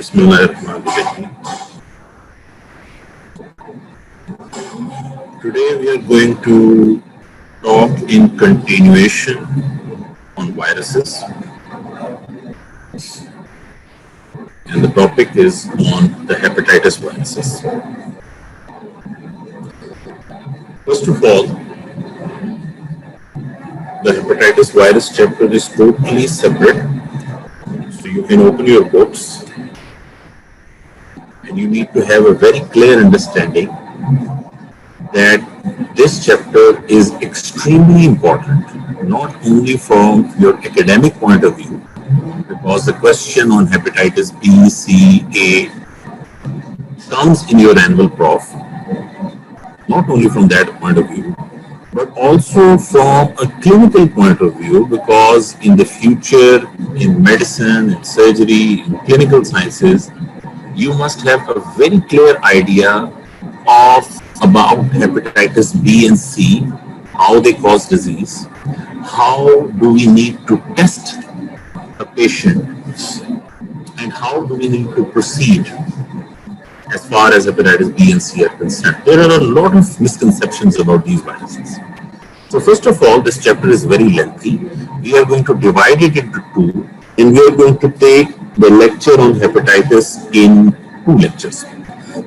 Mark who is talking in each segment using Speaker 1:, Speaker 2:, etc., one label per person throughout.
Speaker 1: Bismillahirrahmanirrahim. Today we are going to talk in continuation on viruses, and the topic is on the hepatitis viruses. First of all, the hepatitis virus chapter is totally separate, so you can open your books and you need to have a very clear understanding that this chapter is extremely important, not only from your academic point of view, because the question on hepatitis B, C, A comes in your annual prof, not only from that point of view, but also from a clinical point of view, because in the future, in medicine, in surgery, in clinical sciences, you must have a very clear idea of about hepatitis B and C, how they cause disease, how do we need to test a patient, and how do we need to proceed as far as hepatitis B and C are concerned. There are a lot of misconceptions about these viruses. So first of all, this chapter is very lengthy. We are going to divide it into two, and we are going to take the lecture on hepatitis in two lectures.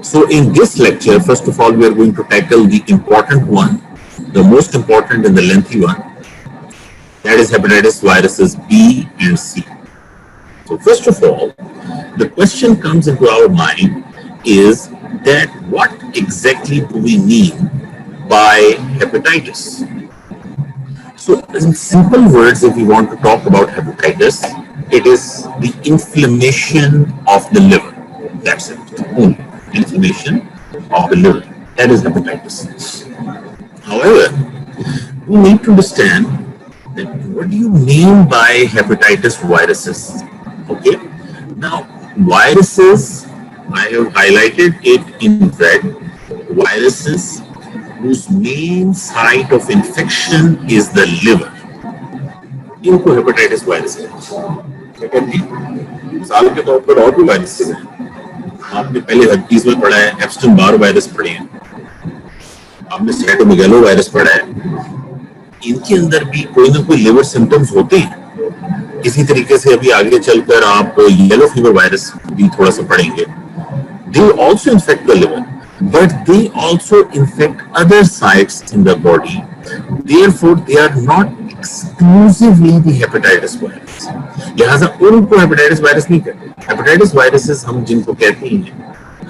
Speaker 1: So in this lecture, first of all, we are going to tackle the important one, the most important and the lengthy one, that is hepatitis viruses B and C. So first of all, the question comes into our mind is that what exactly do we mean by hepatitis? So in simple words, if we want to talk about hepatitis, it is the inflammation of the liver. That's it. Only inflammation of the liver. That is hepatitis. However, we need to understand that what do you mean by hepatitis viruses? Okay. Now, viruses, I have highlighted it in red. Viruses whose main site of infection is the liver. इनको hepatitis virus है. Second जी, मिसाल के तौर पर और भी viruses हैं. आपने पहले हर्पीज में पढ़ा है, एप्स्टन बार वायरस पढ़े हैं, आपने साइटोमेगालो वायरस पढ़ा है. इनके अंदर भी कोई ना कोई लिवर सिम्टम्स होते हैं. इसी तरीके से अभी आगे चलकर आप येलो फीवर वायरस भी थोड़ा सा पढ़ेंगे. They also infect the liver, but they also infect other sites in the body. Therefore, they are not exclusively the hepatitis virus. लिहाजा उनको हेपेटाइटिस वायरस नहीं कहते. हेपेटाइटिस वायरसेस हम जिनको कहते हैं,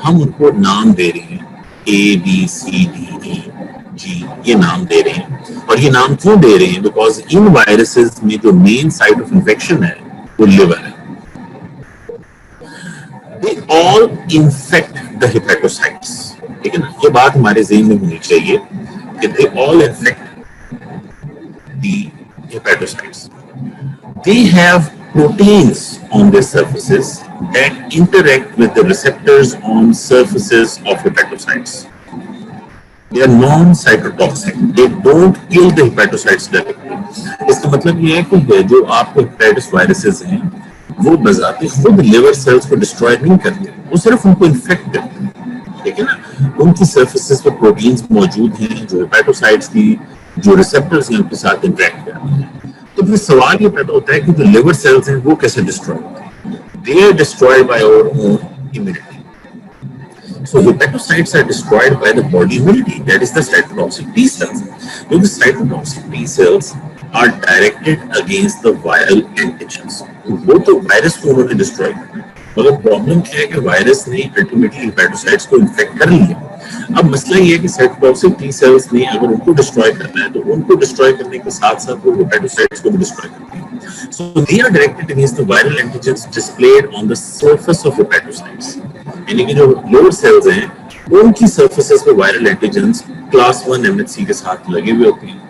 Speaker 1: हम उनको नाम दे रहे हैं, A, B, C, D, E, G, ये नाम दे रहे हैं. और ये नाम क्यों दे रहे हैं? बिकॉज इन वायरसेस में जो मेन साइट ऑफ इंफेक्शन है वो लिवर है. They all infect the hepatocytes. ठीक है ना? ये बात हमारे ज़हन में होनी चाहिए कि they all infect the hepatocytes. They have proteins on their surfaces that interact with the receptors on surfaces of hepatocytes. They are non-cytotoxic. They don't kill the hepatocytes directly. इसका मतलब ये है कि जो आपको हेपेटाइटिस वायरसेस हैं, वो बजाते खुद लिवर सेल्स को डिस्ट्रॉय नहीं करते, वो सिर्फ उनको इन्फेक्ट करते हैं. ठीक है ना? उनकी सर्फेसेस पे प्रोटीन्स मौजूद हैं जो हेपेटोसाइट्स की जो रिसेप्टर्स हैं उनके साथ इंटरेक्ट करते हैं. तो फिर सवाल ये पैदा होता है कि जो लिवर सेल्स हैं वो कैसे डिस्ट्रॉय होते हैं? They are destroyed by our own immunity. So hepatocytes are destroyed by the body immunity. That is the cytotoxic T cells. Because cytotoxic T cells are directed against the viral antigens. वो तो virus को उन्होंने destroy किया, मगर problem क्या है कि virus ने अल्टीमेटली हेपेटोसाइट्स को इन्फेक्ट कर लिया. अब मसला ये है कि साइटोटॉक्सिक टी सेल्स ने अगर उनको डिस्ट्रॉय करना है तो उनको डिस्ट्रॉय करने के साथ साथ वो हेपेटोसाइट्स को भी डिस्ट्रॉय करते हैं. So they are directed against the viral antigens displayed on the surface of hepatocytes. यानी कि जो लिवर सेल्स हैं उनकी सरफेसेस पे वायरल एंटीजेंस क्लास 1 एमएचसी के साथ लगे हुए होते हैं.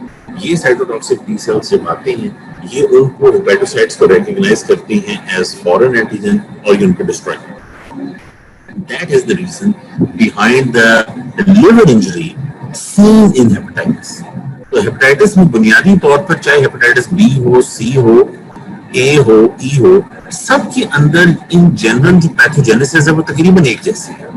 Speaker 1: ये साइटोटॉक्सिक टी सेल्स जब आते हैं, ये उनको हेपेटोसाइट्स को रिकॉग्नाइज करती हैं एज फॉरेन एंटीजन और ये उनको डिस्ट्रॉय करती हैं. That is the reason behind the liver injury seen in hepatitis. तो हेपेटाइटिस में बुनियादी तौर पर चाहे हेपेटाइटिस बी हो, सी हो ए हो, ई हो, सबके अंदर इन जनरल जो पैथोजेनेसिस है वो तकरीबन एक जैसी है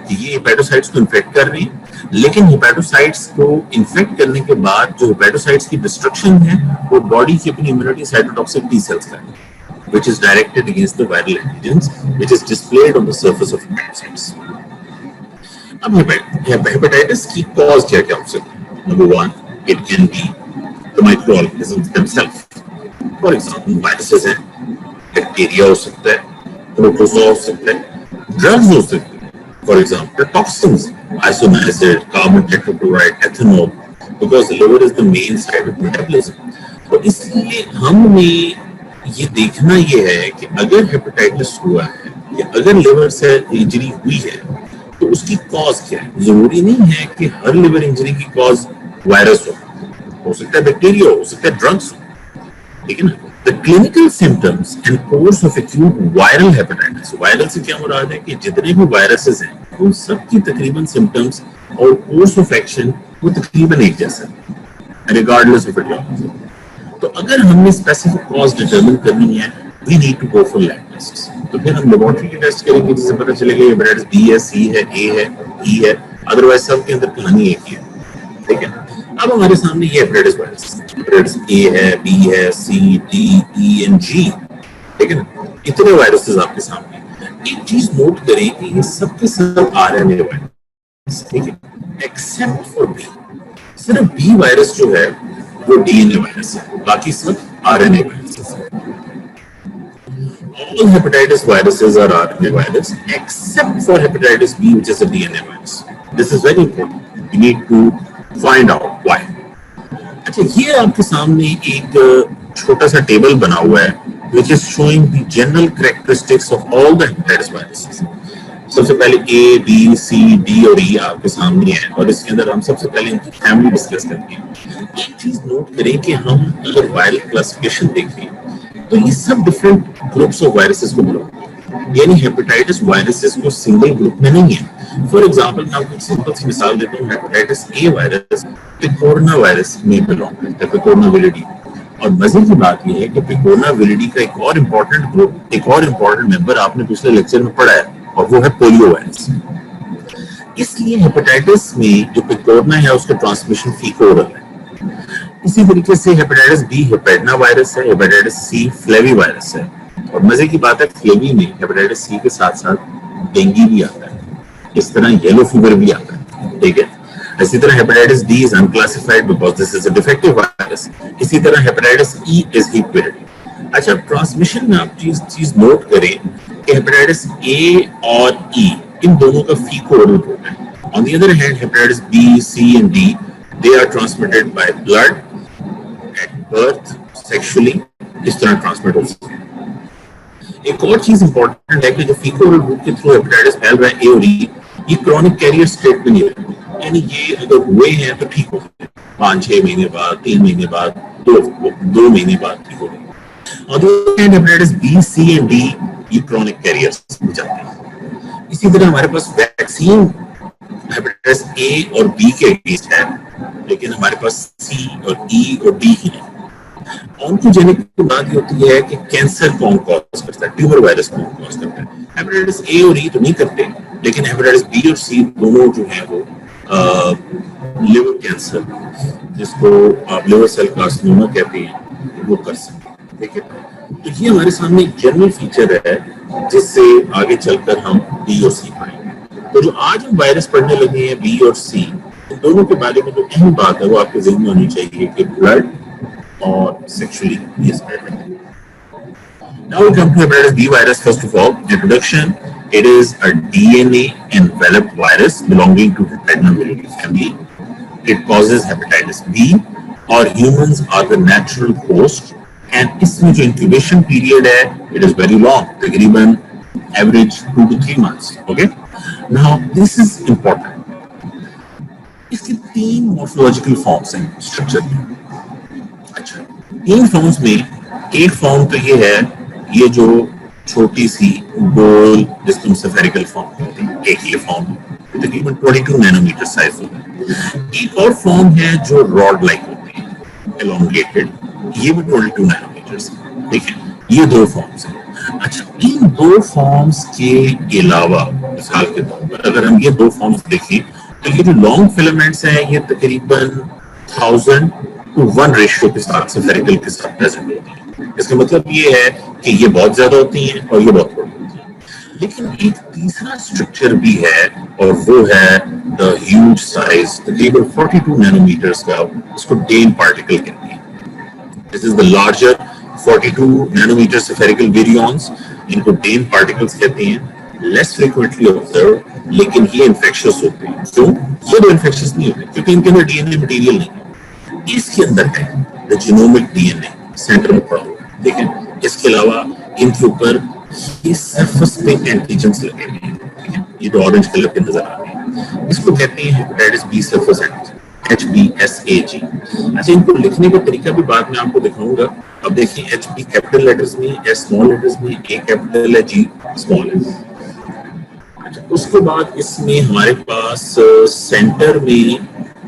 Speaker 1: कि ये हेपेटोसाइट्स को इन्फेक्ट कर रही है, लेकिन हेपेटोसाइट्स को इन्फेक्ट करने के बाद जो हेपेटोसाइट्स की डिस्ट्रक्शन है वो बॉडी की अपनी इम्यूनिटी साइटोटॉक्सिक टी सेल्स का है, which is directed against the viral antigens, which is displayed on the surface of hepatocytes. अब hepatitis की cause क्या क्या हो सकती है? Number one, it can be the microorganisms themselves. For example, viruses हैं, bacteria हो सकता है, protozoa हो सकता है, drugs हो सकते हैं. For example, toxins, isoniazid, carbon tetrachloride, ethanol, because the liver is the main site of metabolism. तो इसलिए हमने ये देखना ये है कि अगर हेपेटाइटिस हुआ है या अगर लिवर से इंजरी हुई है तो उसकी कॉज क्या है. जरूरी नहीं है कि हर लिवर इंजरी की कॉज वायरस हो सकता है बैक्टीरिया हो सकता है ड्रग्स हो, ठीक है ना. The clinical symptoms and course of acute viral hepatitis, viral से क्या मुराद है कि जितने भी वायरसेस हैं उन सब की तकरीबन सिम्टम्स और कोर्स ऑफ एक्शन वो तकरीबन एक जैसा है रिगार्डलेस ऑफ इटियोलॉजी. तो अगर हमने स्पेसिफिक कॉज डिटरमिन करनी है we need to go for lab tests. तो फिर हम लेबोरेटरी के टेस्ट करेंगे जिससे पता चलेगा हेपेटाइटिस बी है, सी है, ए है, ई है, अदरवाइज सब के अंदर कहानी एक ही है, ठीक है. अब हमारे सामने ये हेपेटाइटिस वायरस, हेपेटाइटिस ए है, बी है, सी, डी, ई एंड जी, ठीक है ना. इतने वायरसेस आपके सामने. एक चीज नोट करें कि ये सब के सब आरएनए वायरस, ठीक है, एक्सेप्ट फॉर बी. सिर्फ बी वायरस जो है वो डीएनए वायरस है, बाकी सब आरएनए वायरसेस हैं. All hepatitis viruses are RNA virus except for hepatitis B, which is a DNA virus. This is very important. You need to find out why. अच्छा, ये आपके सामने एक छोटा सा टेबल बना हुआ है which is showing the general characteristics of all the hepatitis viruses. सबसे पहले ए, बी, सी, डी और ई आपके सामने है और इसके अंदर हम सबसे पहले इनकी फैमिली डिस्कस करते हैं. एक चीज नोट करें कि हम अगर वायरल क्लासिफिकेशन देखें तो ये सब डिफरेंट ग्रुप्स ऑफ वायरसेस को बिलोंग करते हैं, यानी हेपेटाइटिस वायरसेस को सिंगल ग्रुप में नहीं है. फॉर एग्जांपल मैं आपको एक सिंपल सी मिसाल देता हूँ. हेपेटाइटिस ए वायरस पिकोरना वायरस में बिलोंग करता है, पिकोरना विलिडी. और मजे की बात यह है कि पिकोरना विलिडी का एक और इम्पोर्टेंट ग्रुप, एक और इम्पोर्टेंट मेंबर आपने पिछले लेक्चर में पढ़ा है और वो है पोलियो वायरस. इसलिए हेपेटाइटिस में जो पिकोरना है उसका ट्रांसमिशन फीकोरल है. इसी तरीके से हेपेटाइटिस बी हेपेडना वायरस है, हेपेटाइटिस सी फ्लेवी वायरस है. और मजे की बात है फ्लेवी में हेपेटाइटिस सी के साथ साथ डेंगू भी आता है, इस तरह येलो फीवर भी आता है, ठीक है. इसी तरह hepatitis D is unclassified because this is a defective virus. इसी तरह हेपेटाइटिस ई इज हीपेटाइटिस. अच्छा, ट्रांसमिशन में आप चीज नोट करें कि हेपेटाइटिस ए और ई इन दोनों का फीको रूट होता है. On the other hand hepatitis B, C and D they are transmitted by blood at birth, sexually, इस तरह ट्रांसमिट हो सकते हैं. एक और चीज इंपॉर्टेंट है कि जो फीको रूट के थ्रू हेपेटाइटिस फैल रहा है ए और ई, ये क्रॉनिक कैरियर स्टेट में नहीं रहते, यानी ये अगर हुए हैं तो ठीक हो गए 5-6 महीने बाद, 3 महीने बाद, 2 महीने बाद ठीक हो गए. और hepatitis B, C and D ये क्रॉनिक कैरियर्स हो जाते हैं. इसी तरह हमारे पास वैक्सीन हेपेटाइटिस ए और बी के अगेंस्ट है, लेकिन हमारे पास सी और ई और डी ही है. ऑन्कोजेनिक की बात ये होती है कि कैंसर कौन कॉज करता है, ट्यूमर वायरस कौन कॉज करता है. हेपेटाइटिस ए और ई तो नहीं करते, लेकिन हेपेटाइटिस बी और सी दोनों जो है वो लिवर कैंसर, जिसको आप लिवर सेल कार्सिनोमा कहते हैं, वो कर सकते हैं, ठीक है. तो ये हमारे सामने एक जनरल फीचर है जिससे आगे चलकर हम बी और सी पाएंगे. तो जो आज हम वायरस पढ़ने लगे हैं बी और सी, इन दोनों के बारे में जो अहम बात है वो आपके ज़हन में होनी चाहिए कि ब्लड और सेक्सुअली ये स्प्रेड है. Now we come to hepatitis B virus. First of all, introduction. It is a DNA enveloped virus belonging to Hepatinovirus family. It causes hepatitis B, और humans are the natural host. And इसमें जो incubation period है, it is very long, तकरीबन average 2 to 3 months. Okay. Now this is important. इसके 3 morphological forms हैं structure में. अच्छा, 3 forms में एक फॉर्म तो ये है, ये जो छोटी सी गोल जिसको हम स्फेरिकल फॉर्म कहते हैं, एक ये फॉर्म तकरीबन 22 नैनोमीटर साइज होता है. एक और फॉर्म है जो रॉड लाइक होते हैं, एलोंगेटेड, ये भी 22 नैनोमीटर, ठीक है. ये दो फॉर्म्स हैं। अच्छा, इन दो फॉर्म्स के अलावा मिसाल के तौर पर अगर हम ये दो फॉर्म्स देखें तो ये जो लॉन्ग फिलामेंट्स हैं ये तकरीबन 1000:1 के साथ स्फेरिकल के साथ प्रेजेंट होती है। इसका मतलब ये है कि ये बहुत ज्यादा होती हैं और ये बहुत कम होती हैं। लेकिन एक तीसरा स्ट्रक्चर भी है और वो है द ह्यूज साइज तकरीबन 42 नैनोमीटर्स का, इसको डेन पार्टिकल कहते हैं। This is the larger 42 nanometer spherical virions, इनको डेन पार्टिकल्स कहते हैं। लेस फ्रीक्वेंटली ऑब्जर्व, लेकिन ये इन्फेक्शियस होते हैं। क्यों? ये दो इन्फेक्शियस नहीं होते क्योंकि इनके अंदर डीएनए मटेरियल नहीं है। इसके अंदर है द जीनोमिक डीएनए सेंटर में पड़ा हुआ। देखें, इसके अलावा इनके ऊपर ये सरफेस पे एंटीजेंस लगे हुए हैं। ये तो ऑरेंज कलर के नजर आ रहे हैं, इसको कहते हैं hepatitis B surface antigen, HBsAg। अच्छा, इनको लिखने का तरीका भी बाद में आपको दिखाऊंगा। अब देखिए, HB कैपिटल लेटर्स में, S स्मॉल लेटर्स में, A कैपिटल है, G स्मॉल है। अच्छा, उसके बाद इसमें हमारे पास सेंटर में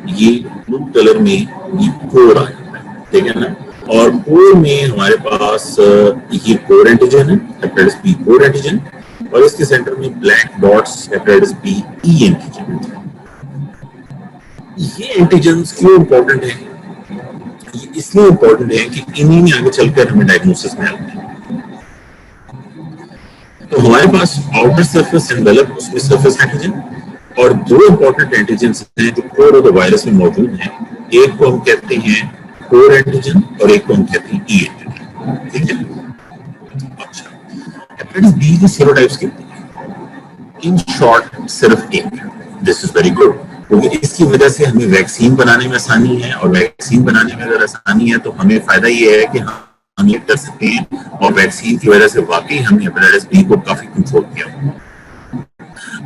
Speaker 1: ये ब्लू कलर में ये कोर आ जाता है, ठीक है ना। और कोर में हमारे पास ये कोर एंटीजन है, हेपेटाइटिस बी कोर एंटीजन, और इसके सेंटर में black dots hepatitis B E antigen. ये एंटीजेंस क्यों इंपॉर्टेंट है? ये इसलिए इंपॉर्टेंट है कि इन्हीं में आगे चलकर हमें डायग्नोसिस में आते हैं। तो हमारे पास आउटर सरफेस एनवेलप, उसमें सरफेस एंटीजन, और दो इंपॉर्टेंट एंटीजेंस हैं जो कोर ऑफ द वायरस में मौजूद हैं। एक को हम कहते हैं कोर एंटीजन और एक को हम कहते हैं ई एंटीजन, ठीक है। अच्छा, हेपेटाइटिस बी के सेरोटाइप्स कितने हैं? इन शॉर्ट सिर्फ एक। दिस इज वेरी गुड, क्योंकि इसकी वजह से हमें वैक्सीन बनाने में आसानी है, और वैक्सीन बनाने में अगर आसानी है तो हमें फायदा ये है कि हम ये कर सकते हैं, और वैक्सीन की वजह से वाकई हमने हेपेटाइटिस बी को काफी कंट्रोल किया।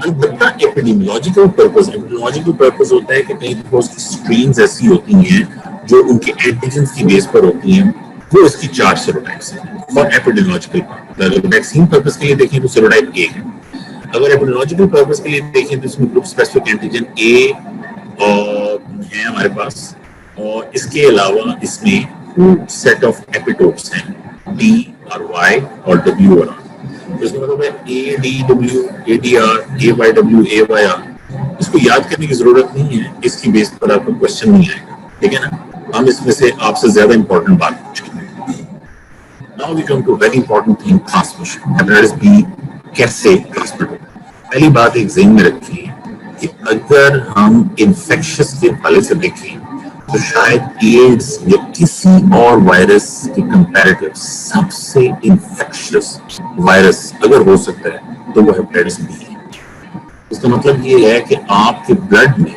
Speaker 1: अलबत्ता एपिडेमियोलॉजिकल पर्पस होता है कि कई दफा उसकी स्ट्रेन्स ऐसी होती हैं जो उनके एंटीजेंस की बेस पर होती हैं, वो इसकी 4 सेरोटाइप्स हैं। फॉर एपिडेमियोलॉजिकल पर्पस, अगर वैक्सीन पर्पस के लिए देखें तो सेरोटाइप ए है। अगर एपिडेमियोलॉजिकल पर्पस के लिए देखें तो इसमें ग्रुप स्पेसिफिक एंटीजन ए है हमारे पास, और इसके अलावा इसमें 2 सेट ऑफ एपिटोप्स हैं, डी और वाई और डब्ल्यू और आर। इसका मतलब है A D W, A D R, A Y W, A Y R. इसको याद करने की जरूरत नहीं है, इसकी बेस पर आपको क्वेश्चन नहीं आएगा, ठीक है ना। हम इसमें से आपसे ज्यादा इंपॉर्टेंट बात पूछेंगे। Now we come to very important thing, transmission. Hepatitis B कैसे ट्रांसमिट होता है? पहली बात एक ज़हन में रखिए कि अगर हम इन्फेक्शियस के हवाले से देखें तो शायद एड्स या किसी और वायरस के कंपैरेटिव सबसे इन्फेक्शियस वायरस अगर हो सकता है तो वो हेपेटाइटिस बी है। इसका मतलब ये है कि आपके ब्लड में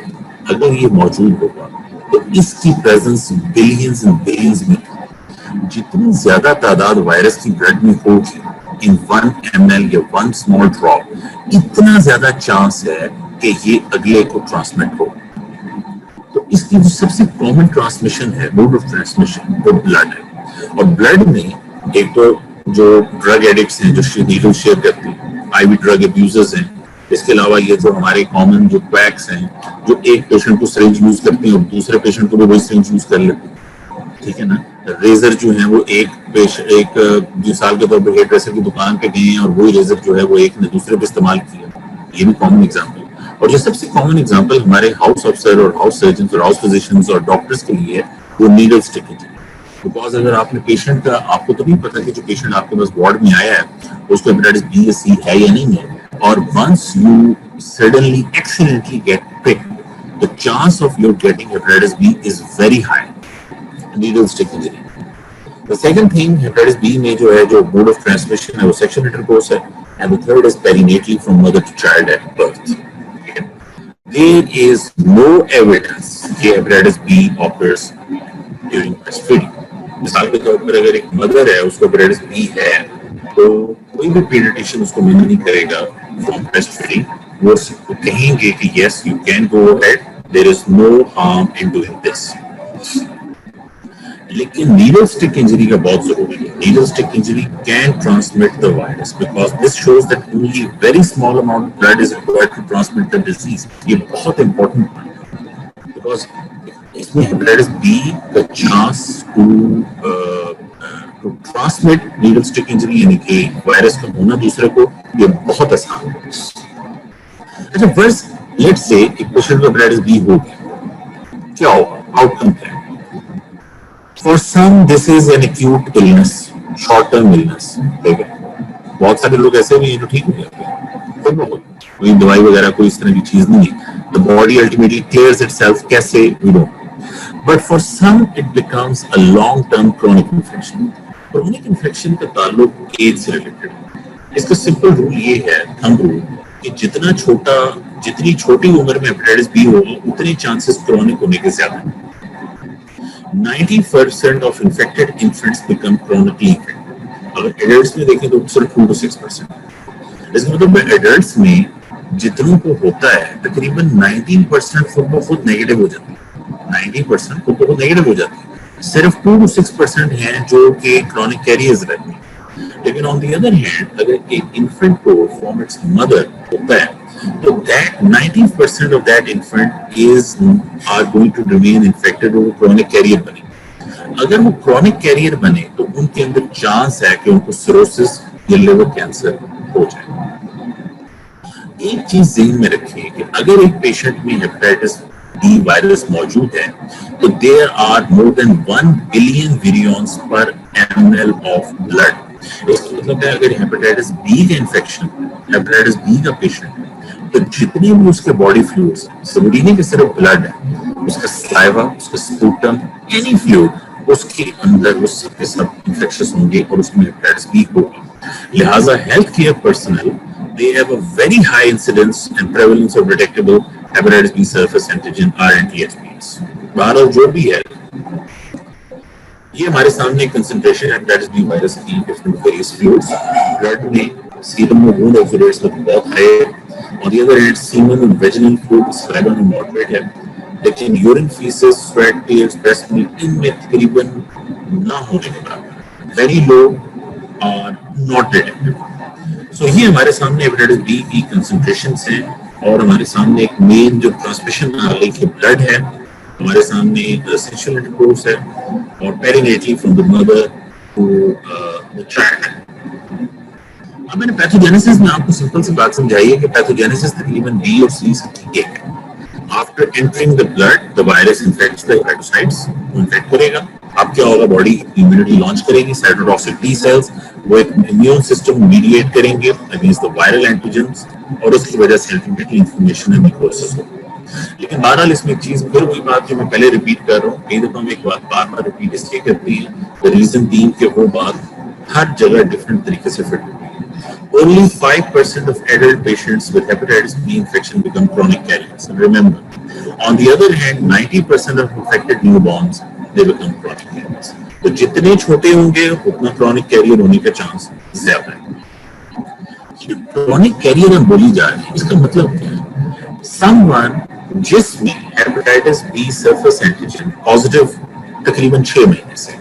Speaker 1: अगर ये मौजूद होगा तो इसकी प्रेजेंस बिलियंस एंड बिलियंस में, जितनी ज्यादा तादाद वायरस की ब्लड में होगी इन 1 ml या 1 स्मॉल ड्रॉप, इतना ज्यादा चांस है कि ये अगले को ट्रांसमिट हो। तो इसकी जो सबसे कॉमन ट्रांसमिशन है, मोड ऑफ ट्रांसमिशन, वो ब्लड है। और ब्लड में एक तो जो ड्रग एडिक्ट्स हैं जो नीडल शेयर करते हैं, आईवी ड्रग अब्यूजर्स हैं, इसके अलावा ये जो हमारे कॉमन जो क्वैक्स हैं जो एक पेशेंट को सिरिंज यूज करते हैं और दूसरे पेशेंट को भी वही सिरिंज यूज कर लेते हैं, ठीक है ना। रेजर जो है वो एक मिसाल के तौर पर हेयर ड्रेसर की दुकान पे गए और वही रेजर जो है वो एक ने दूसरे पे इस्तेमाल किया, ये भी कॉमन एग्जाम्पल। और जो सबसे कॉमन एग्जांपल हमारे हाउस अफसर और हाउस सर्जन और हाउस फिजिशियंस और डॉक्टर्स के लिए वो नीडल स्टिकिंग है। बिकॉज अगर आपने पेशेंट का, आपको तो नहीं पता कि जो पेशेंट आपके पास वार्ड में आया है उसको हेपेटाइटिस बी या सी है या नहीं है, और once you suddenly accidentally get pick, the chance of your getting hepatitis B is very high. Needle stick injury. The second thing, hepatitis B में जो है जो मोड ऑफ ट्रांसमिशन है वो सेक्शुअल इंटरकोर्स है, and the third is perinatally from mother to child at birth. There is no evidence कि hepatitis B occurs during breastfeeding। मिसाल के तौर पर अगर एक मदर है उसको हेपेटाइटिस बी है तो कोई भी पीडियाट्रिशियन उसको मना नहीं करेगा फ्रॉम breastfeeding। वो कहेंगे कि yes you can go ahead, there is no harm in doing this। लेकिन नीडल स्टिक इंजरी का बहुत जरूरी है। Needle stick injury can transmit the virus because this shows that only very small amount of blood is required to transmit the disease. ये बहुत important है because इसमें hepatitis B का chance to to transmit needle stick injury यानी कि virus का होना दूसरे को, ये बहुत आसान है। अच्छा, फर्स्ट लेट्स से एक पेशेंट को हेपेटाइटिस बी हो गया, क्या होगा, आउटकम क्या है? For some this is an acute illness, short term illness, ठीक है। बहुत सारे लोग ऐसे भी हैं जो ठीक हो जाते हैं, कोई दवाई वगैरह कोई इस तरह की चीज नहीं है, the body ultimately clears itself, कैसे we don't, but for some it becomes a long term chronic infection. Chronic infection का ताल्लुक एज से रिलेटेड है। इसका सिंपल रूल ये है, थंब रूल, कि जितनी छोटी उम्र में हेपेटाइटिस बी होगा उतने चांसेस क्रोनिक होने के ज्यादा हैं। 90% of infected infants become chronically infected. अगर एडल्ट्स में देखें तो सिर्फ 2 to 6%। इसका मतलब एडल्ट्स में जितनों को होता है तकरीबन 19% खुद ब खुद नेगेटिव हो जाती है, 90% खुद ब खुद नेगेटिव हो जाती है, सिर्फ 2 to 6% हैं जो कि क्रोनिक कैरियर्स रहते हैं। लेकिन ऑन द अदर हैंड अगर एक इन्फेंट को फ्रॉम इट्स मदर होता है तो that 90% of that infant are going to remain infected और वो chronic carrier बने। अगर वो chronic carrier बने तो उनके अंदर चांस है कि उनको सिरोसिस या लिवर कैंसर हो जाए। एक चीज ज़हन में रखिए कि अगर एक पेशेंट में हेपेटाइटिस बी वायरस मौजूद है तो there are more than 1 billion virions per ml of blood. इसका मतलब है अगर हेपेटाइटिस बी का इन्फेक्शन, हेपेटाइटिस बी का पेशेंट है तो जितनी भी उसके बॉडी फ्लूइड्स, जरूरी नहीं कि सिर्फ ब्लड है, उसका सलाइवा, उसका स्पूटम, एनी फ्लूइड, उसके अंदर वो सब के सब इंफेक्शस होंगे और उसमें हेपेटाइटिस बी होगी। लिहाजा health care personal they have a very high incidence and prevalence of detectable hepatitis B surface antigen (RNTSBs). बहरहाल जो भी है, ये हमारे सामने कंसंट्रेशन हेपेटाइटिस बी वायरस की डिफरेंट वेरियस फ्लूइड्स, ब्लड में, सीरम में, wound oxidates में बहुत हाई है। On the other hand, semen and vaginal fluid saliva में moderate है, लेकिन urine, faeces, sweat, tears, breast milk इनमें तकरीबन ना होने के बराबर, वेरी लो और नॉट डिटेक्टेबल। सो ये हमारे सामने हेपेटाइटिस बी की कंसंट्रेशंस हैं और हमारे सामने एक मेन जो ट्रांसमिशन की ब्लड है, हमारे सामने सेक्सुअल इंटरकोर्स है और perinatally from the mother to the child. अब मैंने पैथोजेनेसिस में आपको सिंपल सी बात समझाई है कि पैथोजेनेसिस तकरीबन बी और सी से ठीक है। After entering the blood the virus infects the hepatocytes, infect करेगा, अब क्या होगा, बॉडी इम्यूनिटी लॉन्च करेगी, साइटोटॉक्सिक टी सेल्स वो एक इम्यून सिस्टम मीडिएट करेंगे अगेंस्ट द वायरल एंटीजेंस और उसकी वजह से अल्टीमेटली इन्फ्लेमेशन एंड नेक्रोसिस होगी। लेकिन बहरहाल इसमें एक चीज फिर वही बात जो मैं पहले रिपीट कर रहा हूँ, कई दफा हम एक बात बार बार रिपीट इसलिए करती है, द रीजन बीइंग कि वो बात हर जगह डिफरेंट तरीके से फिट होती है। Only 5% of adult patients with hepatitis B infection become chronic carriers. And remember, on the other hand, 90% of affected newborns they become chronic carriers. तो जितने छोटे होंगे उतना chronic carrier होने का चांस ज्यादा है। Chronic carrier हम बोली जा रही है, इसका मतलब क्या है? Someone जिसमें hepatitis B surface antigen positive तकरीबन 6 महीने से,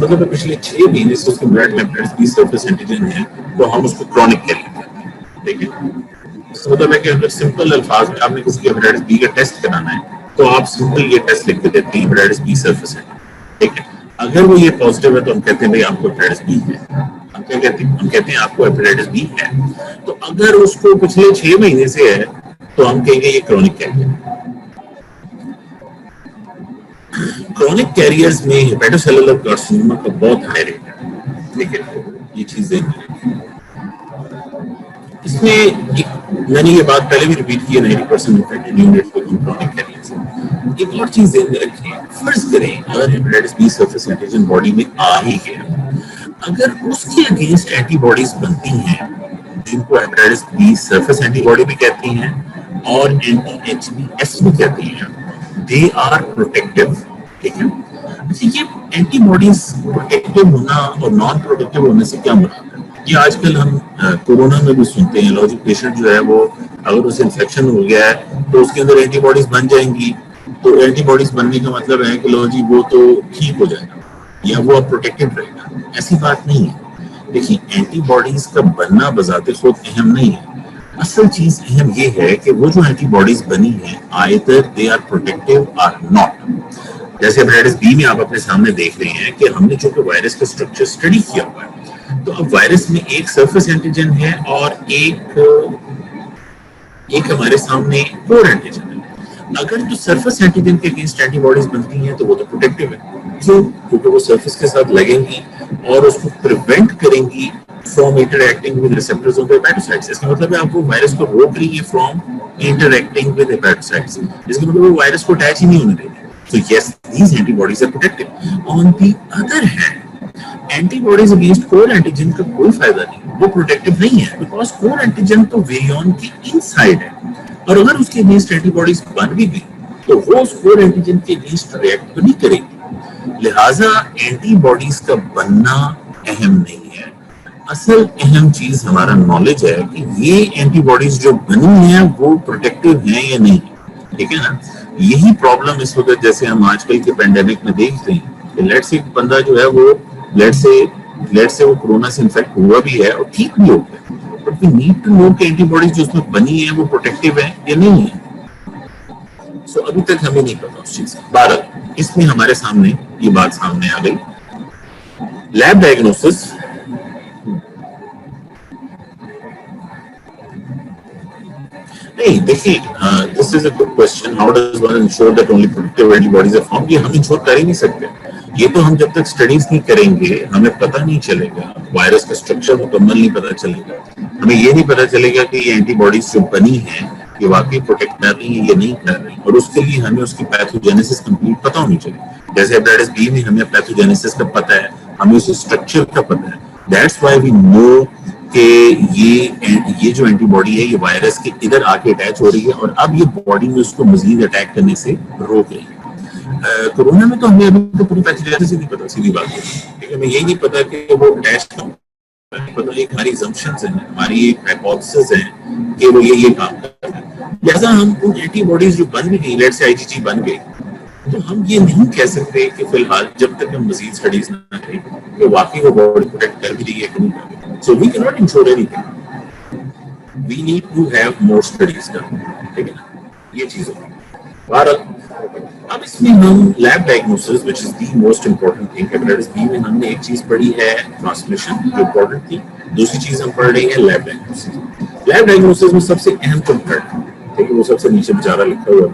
Speaker 1: मतलब पिछले 6 महीने से उसके ब्लड में हेपेटाइटिस बी सरफेस एंटीजन है तो हम उसको क्रोनिक कैरियर कहते हैं, ठीक है। इसका मतलब है कि अगर सिंपल अल्फाज में आपने किसी के हेपेटाइटिस बी का टेस्ट कराना है तो आप सिंपल ये टेस्ट लिख के देते हैं हेपेटाइटिस बी सरफेस एंटीजन, ठीक है। अगर वो ये पॉजिटिव है तो हम कहते हैं भाई आपको हेपेटाइटिस बी है। हम क्या कहते हैं? हम कहते हैं आपको हेपेटाइटिस बी है। तो अगर उसको पिछले 6 महीने से है तो हम कहेंगे ये क्रोनिक कैरियर। क्रोनिक कैरियर्स में हेपेटोसेलुलर कार्सिनोमा का बहुत हाई रेट है, ठीक है, ये चीजें इसमें मैंने ये बात पहले भी रिपीट की है, 90% इन्फेक्टेड यूनिट को क्रोनिक कैरियर्स। एक और चीज ध्यान में रखिए, फर्ज करें अगर hepatitis B surface antigen body में आ ही गया, अगर उसके अगेंस्ट एंटीबॉडीज बनती हैं जिनको हेपेटाइटिस बी सरफेस एंटीबॉडी भी कहती हैं और एंटी-एचबीएस भी कहती हैं, दे आर प्रोटेक्टिव, ठीक है। ये एंटीबॉडीज प्रोटेक्टिव होना और नॉन प्रोटेक्टिव होने से क्या मुराद है? ये आजकल हम कोरोना में भी सुनते हैं, लॉजिक पेशेंट जो है वो अगर उसे इन्फेक्शन हो गया है तो उसके अंदर एंटीबॉडीज बन जाएंगी, तो एंटीबॉडीज बनने का मतलब है कि लो जी वो तो ठीक हो जाएगा या वो अब प्रोटेक्टेड रहेगा। ऐसी बात नहीं है। देखिए, एंटीबॉडीज का बनना बजाते खुद अहम नहीं है, असल चीज अहम ये है कि वो जो एंटीबॉडीज बनी है आइदर दे आर प्रोटेक्टिव और नॉट। जैसे हेपेटाइटिस बी में आप अपने सामने देख रहे हैं कि हमने जो कि वायरस का स्ट्रक्चर स्टडी किया हुआ है, तो अब वायरस में एक सरफेस एंटीजन है और एक हमारे सामने कोर एंटीजन है। अगर जो सरफेस एंटीजन के अगेंस्ट एंटीबॉडीज बनती हैं तो वो तो प्रोटेक्टिव है, क्यों? क्योंकि वो सरफेस के साथ लगेंगी और उसको प्रिवेंट करेंगी from interacting with receptors of hepatocytes. इसका मतलब है आप वो वायरस को रोक रही है फ्रॉम इंटरैक्टिंग विद हेपेटोसाइट्स, इसका मतलब वो वायरस को अटैच ही नहीं होने देगी। So yes, these antibodies are protective. On the other hand, antibodies against core antigen का कोई फायदा नहीं, वो प्रोटेक्टिव नहीं है, बिकॉज कोर एंटीजन तो वेरियन के इनसाइड है, और अगर उसके अगेंस्ट एंटीबॉडीज बन भी गई तो वो उस कोर एंटीजन के अगेंस्ट रिएक्ट तो नहीं करेगी। लिहाजा एंटीबॉडीज का बनना अहम नहीं है, असल अहम चीज हमारा नॉलेज है कि ये एंटीबॉडीज जो बनी है वो प्रोटेक्टिव है या नहीं, ठीक है ना। यही प्रॉब्लम इस वक्त जैसे हम आजकल के पेंडेमिक में देख रहे हैं कि लेट्स से बंदा जो है वो लेट्स से वो कोरोना से इन्फेक्ट हुआ भी है और ठीक भी हो गया, but we need to know कि एंटीबॉडीज जो उसमें बनी है वो प्रोटेक्टिव है या नहीं है। सो अभी तक हमें नहीं पता उस चीज का। 12 इसमें हमारे सामने ये बात सामने आ गई, लैब डायग्नोसिस। नहीं देखिए, this is a good question, how does one ensure that only protective antibodies are formed. ये हम इंश्योर कर ही नहीं सकते, ये तो हम जब तक स्टडीज नहीं करेंगे हमें पता नहीं चलेगा, वायरस का स्ट्रक्चर मुकम्मल नहीं पता चलेगा, हमें ये नहीं पता चलेगा कि ये एंटीबॉडीज जो बनी है ये वाकई प्रोटेक्ट कर रही है या नहीं कर रही, और उसके लिए हमें उसकी पैथोजेनेसिस कंप्लीट पता होनी चाहिए। जैसे हेपेटाइटिस बी में हमें पैथोजेनेसिस का पता है, हमें उसके स्ट्रक्चर का पता है, दैट्स व्हाई वी नो कि ये जो एंटीबॉडी है ये वायरस के इधर आके अटैच हो रही है और अब ये बॉडी में उसको मजीद अटैक करने से रोक रही है। कोरोना में तो हमें अभी तो पूरी पैथोजेनेसिस नहीं पता, सीधी बात है, ठीक है। हमें यही नहीं पता कि वो अटैच क्यों, पता एक हमारी assumptions हैं, हमारी एक hypothesis है कि वो ये काम कर रहा है। जैसा हम उन एंटीबॉडीज जो बन भी गई, लेट्स से आईजीजी बन गई, तो हम ये नहीं कह सकते कि फिलहाल जब तक हम मजीद स्टडीज ना करें कि वाकई वो बॉडी प्रोटेक्ट कर भी रही है कि नहीं कर रही। So we can not ensure anything, we need to have more studies done, ठीक है ना, ये चीज है। अब इसमें हम lab diagnosis which is the most important thing, hepatitis B में हमने एक चीज पढ़ी है ट्रांसमिशन जो इंपॉर्टेंट थी, दूसरी चीज हम पढ़ रही है लैब डायग्नोसिस। लैब डायग्नोसिस में सबसे अहम कंपोनेंट, ठीक है, वो सबसे नीचे बेचारा लिखा हुआ है,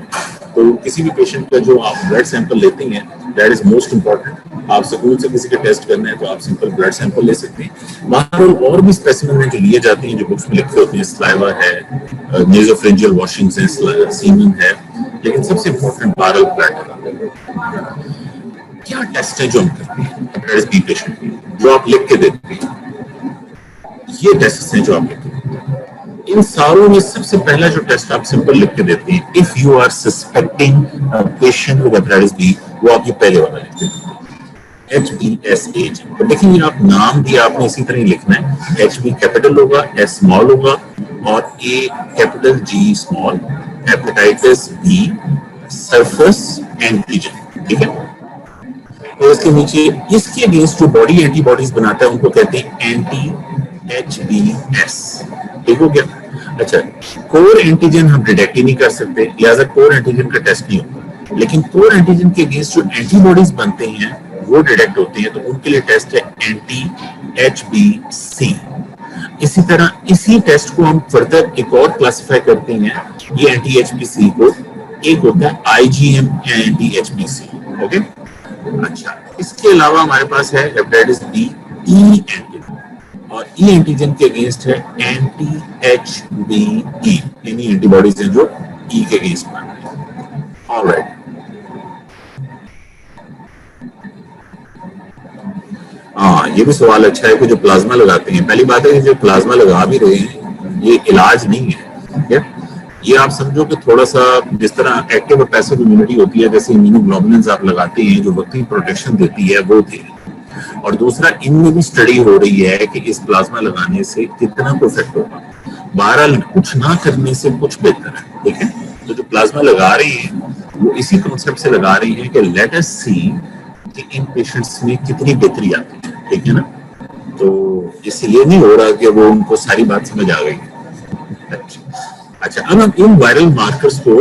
Speaker 1: तो किसी भी पेशेंट का जो आप ब्लड सैंपल लेते हैं दैट इज मोस्ट इंपॉर्टेंट। आप स्कूल से किसी का टेस्ट करना है तो आप सिंपल ब्लड सैंपल ले सकते हैं। वहां और भी स्पेसिमेन हैं जो लिए जाते हैं, जो बुक्स में लिखे होते हैं, स्लाइवा है, नेसोफेरिंजियल वॉशिंग्स है, सीमन है, लेकिन सबसे इंपॉर्टेंट बारल ब्लड। क्या टेस्ट है जो हम करते हैं हेपेटाइटिस बी पेशेंट के, जो आप लिख के देते हैं, ये टेस्ट हैं जो आप लिख के देते हैं। इन सारों में सबसे पहला जो टेस्ट आप सिंपल लिख के देते हैं, if you are suspecting patient with hepatitis B, वो आप ये पहले वाला लिखते हैं, HBsAg। तो देखिए आप नाम दिया, आपने इसी तरह लिखना है, HB कैपिटल होगा, S स्मॉल होगा और A capital G small, hepatitis B surface antigen, ठीक है। तो इसके नीचे इसके अगेंस्ट जो बॉडी एंटीबॉडीज बनाता है उनको कहते हैं एंटी HBs, ठीक हो गया। अच्छा, कोर एंटीजन हम डिटेक्ट ही नहीं कर सकते, लिहाजा कोर एंटीजन का टेस्ट नहीं होगा, लेकिन कोर एंटीजन के अगेंस्ट जो एंटीबॉडीज बनते हैं वो डिटेक्ट होते हैं, तो उनके लिए टेस्ट है एंटी HBc। इसी तरह इसी टेस्ट को हम फर्दर एक और क्लासिफाई करते हैं, ये एंटी HBc को एक होता है IgM एंटी HBc, ओके। अच्छा, इसके अलावा हमारे पास है हेपेटाइटिस बी E एंटीजन, और ई एंटीजन के अगेंस्ट है एंटी HBe, यानी एंटीबॉडीज हैं जो ई के अगेंस्ट बन रही है। ऑलराइट, हाँ ये भी सवाल अच्छा है कि जो प्लाज्मा लगाते हैं, पहली बात है कि जो प्लाज्मा लगा भी रहे हैं ये इलाज नहीं है, ठीक है। ये आप समझो कि थोड़ा सा जिस तरह एक्टिव और पैसिव इम्यूनिटी होती है, जैसे इम्यूनोग्लोबुलिन्स आप लगाते हैं जो वक्ती प्रोटेक्शन देती है वो थी, और दूसरा इनमें भी स्टडी हो रही है कि इस प्लाज्मा लगाने से कितना प्रोफेक्ट होगा। बहरहाल कुछ ना करने से कुछ बेहतर है, ठीक है। तो जो प्लाज्मा लगा रही है वो इसी कॉन्सेप्ट से लगा रही है कि लेट अस सी कि इन पेशेंट्स में कितनी बेहतरी आती है, ठीक है ना। तो इसलिए नहीं हो रहा कि वो उनको सारी बात समझ आ गई। अच्छा, अब हम इन वायरल मार्कर्स को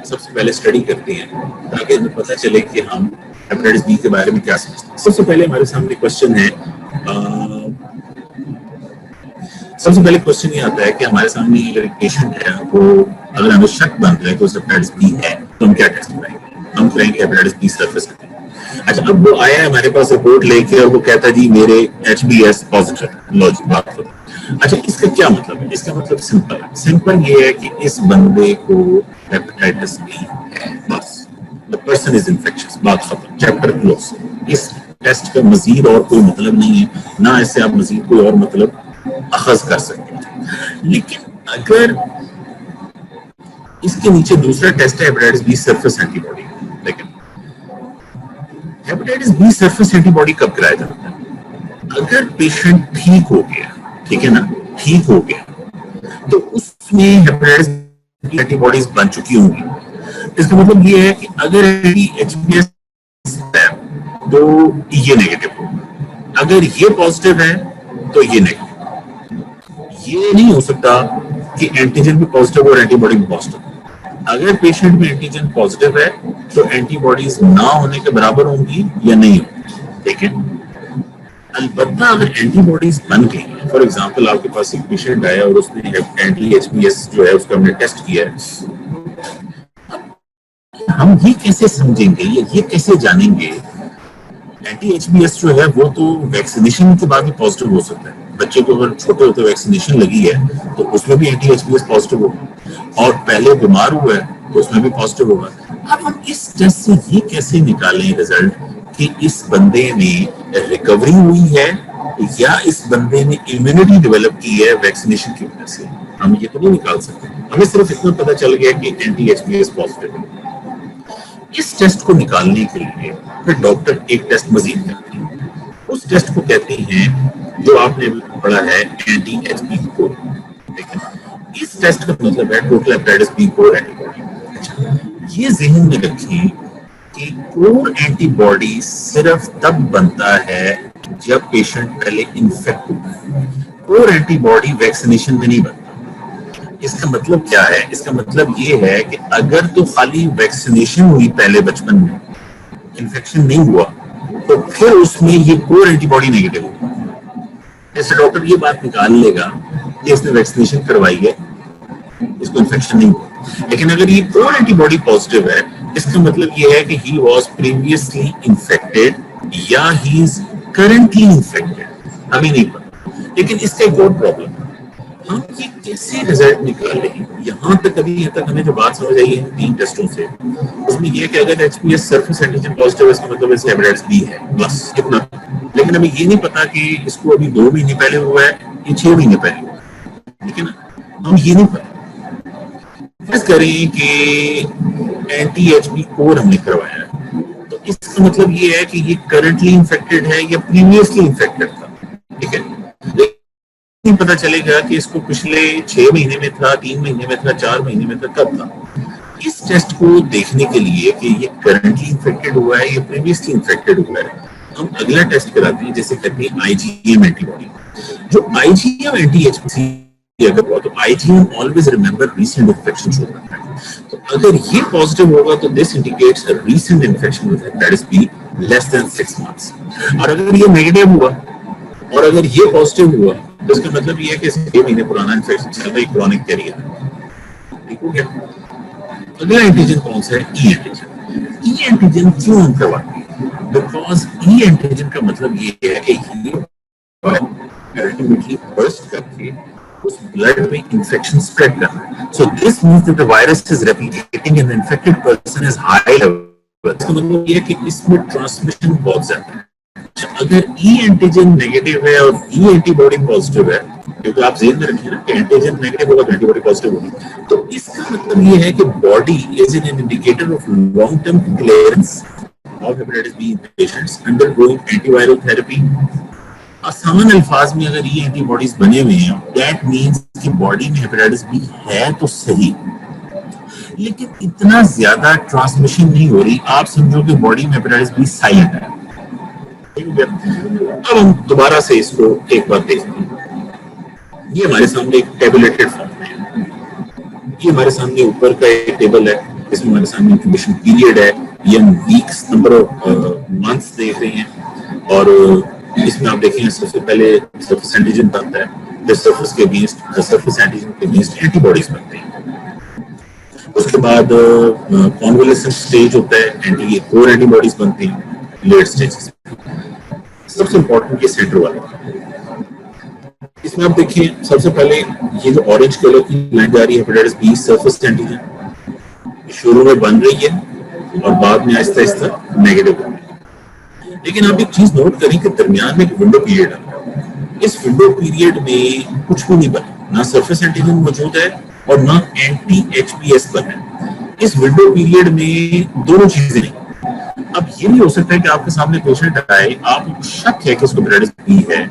Speaker 1: सबसे पहले स्टडी करते हैं ताकि हमें पता चले कि हम हेपेटाइटिस बी के बारे में क्या समझते हैं। सबसे पहले हमारे सामने क्वेश्चन है, सबसे पहले क्वेश्चन ये आता है कि हमारे सामने अगर एक पेशेंट है, वो अगर हमें शक बनता है कि उसे हेपेटाइटिस बी है, तो हम क्या टेस्ट कराएंगे? हम करेंगे हेपेटाइटिस बी सरफेस। अच्छा, अब वो आया है हमारे पास रिपोर्ट लेके और वो कहता है जी मेरे HbS पॉजिटिव। लो जी, बात करो। अच्छा, इसका क्या मतलब है? इसका मतलब सिंपल है। सिंपल ये है कि इस बंदे को हेपेटाइटिस बी है, बस। द पर्सन इज इन्फेक्शियस, बात खत्म, चैप्टर क्लोज। इस टेस्ट का मजीद और कोई मतलब नहीं है, ना इससे आप मजीद कोई और मतलब अखज कर सकते हैं। लेकिन अगर इसके नीचे दूसरा टेस्ट है हेपेटाइटिस बी सरफेस एंटीबॉडी, लेकिन हेपेटाइटिस बी सरफेस एंटीबॉडी कब कराया जाता है? अगर पेशेंट ठीक हो गया, ठीक है ना, ठीक हो गया, तो उसमें हेपेटाइटिस बी एंटीबॉडीज बन चुकी होंगी। इसका मतलब ये है कि अगर HbS है तो ये नेगेटिव होगा, अगर ये पॉजिटिव है तो ये नेगेटिव। ये नहीं हो सकता कि एंटीजन भी पॉजिटिव और एंटीबॉडी भी पॉजिटिव। अगर पेशेंट में एंटीजन पॉजिटिव है तो एंटीबॉडीज ना होने के बराबर होंगी या नहीं होंगी, ठीक है। अलबत्ता अगर एंटीबॉडीज बन गई, फॉर एग्जांपल आपके पास एक पेशेंट आया और उसने एंटी HbS जो है उसका हमने टेस्ट किया है, हम ये कैसे समझेंगे या ये कैसे जानेंगे? एंटी HbS जो है वो तो वैक्सीनेशन के बाद भी पॉजिटिव हो सकता है। बच्चे को अगर छोटे होते वैक्सीनेशन लगी है तो उसमें भी एंटी HbS पॉजिटिव होगा, और पहले बीमार हुआ है तो उसमें भी पॉजिटिव होगा। अब हम इस टेस्ट से ये कैसे निकालें रिजल्ट कि इस बंदे में रिकवरी हुई है या इस बंदे ने इम्यूनिटी डेवलप की है वैक्सीनेशन की वजह से? हम ये तो नहीं निकाल सकते। हमें सिर्फ इतना पता चल गया कि एंटी HbS पॉजिटिव है। इस टेस्ट को निकालने के लिए फिर डॉक्टर एक टेस्ट मजीद करते हैं। उस टेस्ट को कहते हैं, जो आपने पढ़ा है, एंटी HB कोर। इस टेस्ट का मतलब है total hepatitis B core antibody. ये ज़हन में रखिए कि कोर एंटीबॉडी सिर्फ तब बनता है जब पेशेंट पहले इन्फेक्ट होता है। कोर एंटीबॉडी वैक्सीनेशन में नहीं बनता। इसका मतलब क्या है? इसका मतलब ये है कि अगर तो खाली वैक्सीनेशन हुई पहले बचपन में, इन्फेक्शन नहीं हुआ, तो फिर उसमें ये कोर एंटीबॉडी नेगेटिव होगा। जैसे डॉक्टर ये बात निकाल लेगा कि इसने वैक्सीनेशन करवाई है, इसको इन्फेक्शन नहीं हुआ। लेकिन अगर ये कोर एंटीबॉडी पॉजिटिव है, इसका मतलब ये है कि ही वाज प्रीवियसली इन्फेक्टेड या ही इज करंटली इन्फेक्टेड, हमें नहीं पता। लेकिन इसका एक और प्रॉब्लम है, हम ये कैसे रिजल्ट निकाले? यहाँ तक अभी तक हमें जो बात समझ आई है 3 टेस्टों से, उसमें यह कि अगर HbS सरफेस एंटीजन पॉजिटिव है, इसका मतलब इसे हेपेटाइटिस बी है, बस इतना। लेकिन हमें ये नहीं पता कि इसको अभी 2 महीने पहले हुआ है या 6 महीने पहले हुआ है, ठीक है ना, हम ये नहीं पता। फर्ज करें कि एंटी HB कोर हमने करवाया है, तो इसका मतलब ये है कि ये करंटली इन्फेक्टेड है या प्रीवियसली इन्फेक्टेड था, ठीक है। नहीं पता चलेगा कि इसको पिछले 6 महीने में था, 3 महीने में था, 4 महीने में था, कब था। इस टेस्ट को देखने के लिए कि ये करंटली इन्फेक्टेड हुआ है या प्रीवियसली इन्फेक्टेड हुआ है, हम अगला टेस्ट कराते हैं, जैसे कहते हैं IgM एंटीबॉडी। जो IgM एंटी HbC अगर हुआ तो IgM always remember recent infection show करता है। तो अगर ये पॉजिटिव होगा तो this indicates a recent infection with hepatitis be less than 6 months. और अगर ये नेगेटिव हुआ और अगर ये पॉजिटिव हुआ तो इसका मतलब ये है कि 6 महीने पुराना इन्फेक्शन चल रहा है, क्रॉनिक कैरियर है, ठीक हो गया। अगला एंटीजन कौन सा है? E antigen. ई एंटीजन क्यों हम करवाते हैं? बिकॉज ई एंटीजन का मतलब ये है कि ये अल्टीमेटली बर्स्ट करके उस ब्लड में इंफेक्शन स्प्रेड करना है। So this means that the virus is replicating in the infected person is high level. इसका मतलब ये है कि इसमें ट्रांसमिशन बहुत ज्यादा है। अगर ई एंटीजन नेगेटिव है और ई एंटीबॉडी पॉजिटिव है, क्योंकि आप ज़हन में रखिए ना कि एंटीजन नेगेटिव होगा तो एंटीबॉडी पॉजिटिव होगी, तो इसका मतलब ये है कि body is an indicator of long term clearance of hepatitis be in patients undergoing antiviral therapy. आसान अल्फाज में अगर ये एंटीबॉडीज बने हुए हैं, दैट मींस कि बॉडी में हेपेटाइटिस बी है तो सही, लेकिन इतना ज्यादा ट्रांसमिशन नहीं हो रही। आप समझो कि बॉडी में हेपेटाइटिस बी साइलेंट है। अब हम दोबारा से इसको एक बार देखते हैं। ये हमारे सामने एक टेबुलेटेड फॉर्म है, ये हमारे सामने ऊपर का एक टेबल है इसमें हमारे सामने इंक्यूबेशन पीरियड है, ये हम वीक्स नंबर ऑफ मंथ्स देख रहे हैं। और इसमें आप देखेंगे सबसे पहले सरफेस एंटीजन बनता है, फिर सरफेस के अगेंस्ट सरफेस एंटीजन के अगेंस्ट एंटीबॉडीज बनते हैं। उसके बाद कॉन्वलेसेंट स्टेज होता है, एंटी कोर एंटीबॉडीज बनते हैं लेट स्टेजेस। सबसे इंपॉर्टेंट ये सेंटर वाला, इसमें आप देखिए सबसे पहले ये जो ऑरेंज कलर की लाइन जा रही है हेपेटाइटिस बी सरफेस एंटीजन, शुरू में बन रही है और बाद में आहिस्ता आहिस्ता नेगेटिव हो रही है। लेकिन आप एक चीज नोट करें कि दरमियान में एक विंडो पीरियड है, इस विंडो पीरियड में कुछ भी नहीं बना, ना सरफेस एंटीजन मौजूद है और ना एंटी एचपीएस बना है। इस विंडो पीरियड में दोनों चीजें नहीं। अब ये नहीं हो सकता है कि आपके सामने पेशेंट आए, आपको शक है कि उसको हेपेटाइटिस बी है,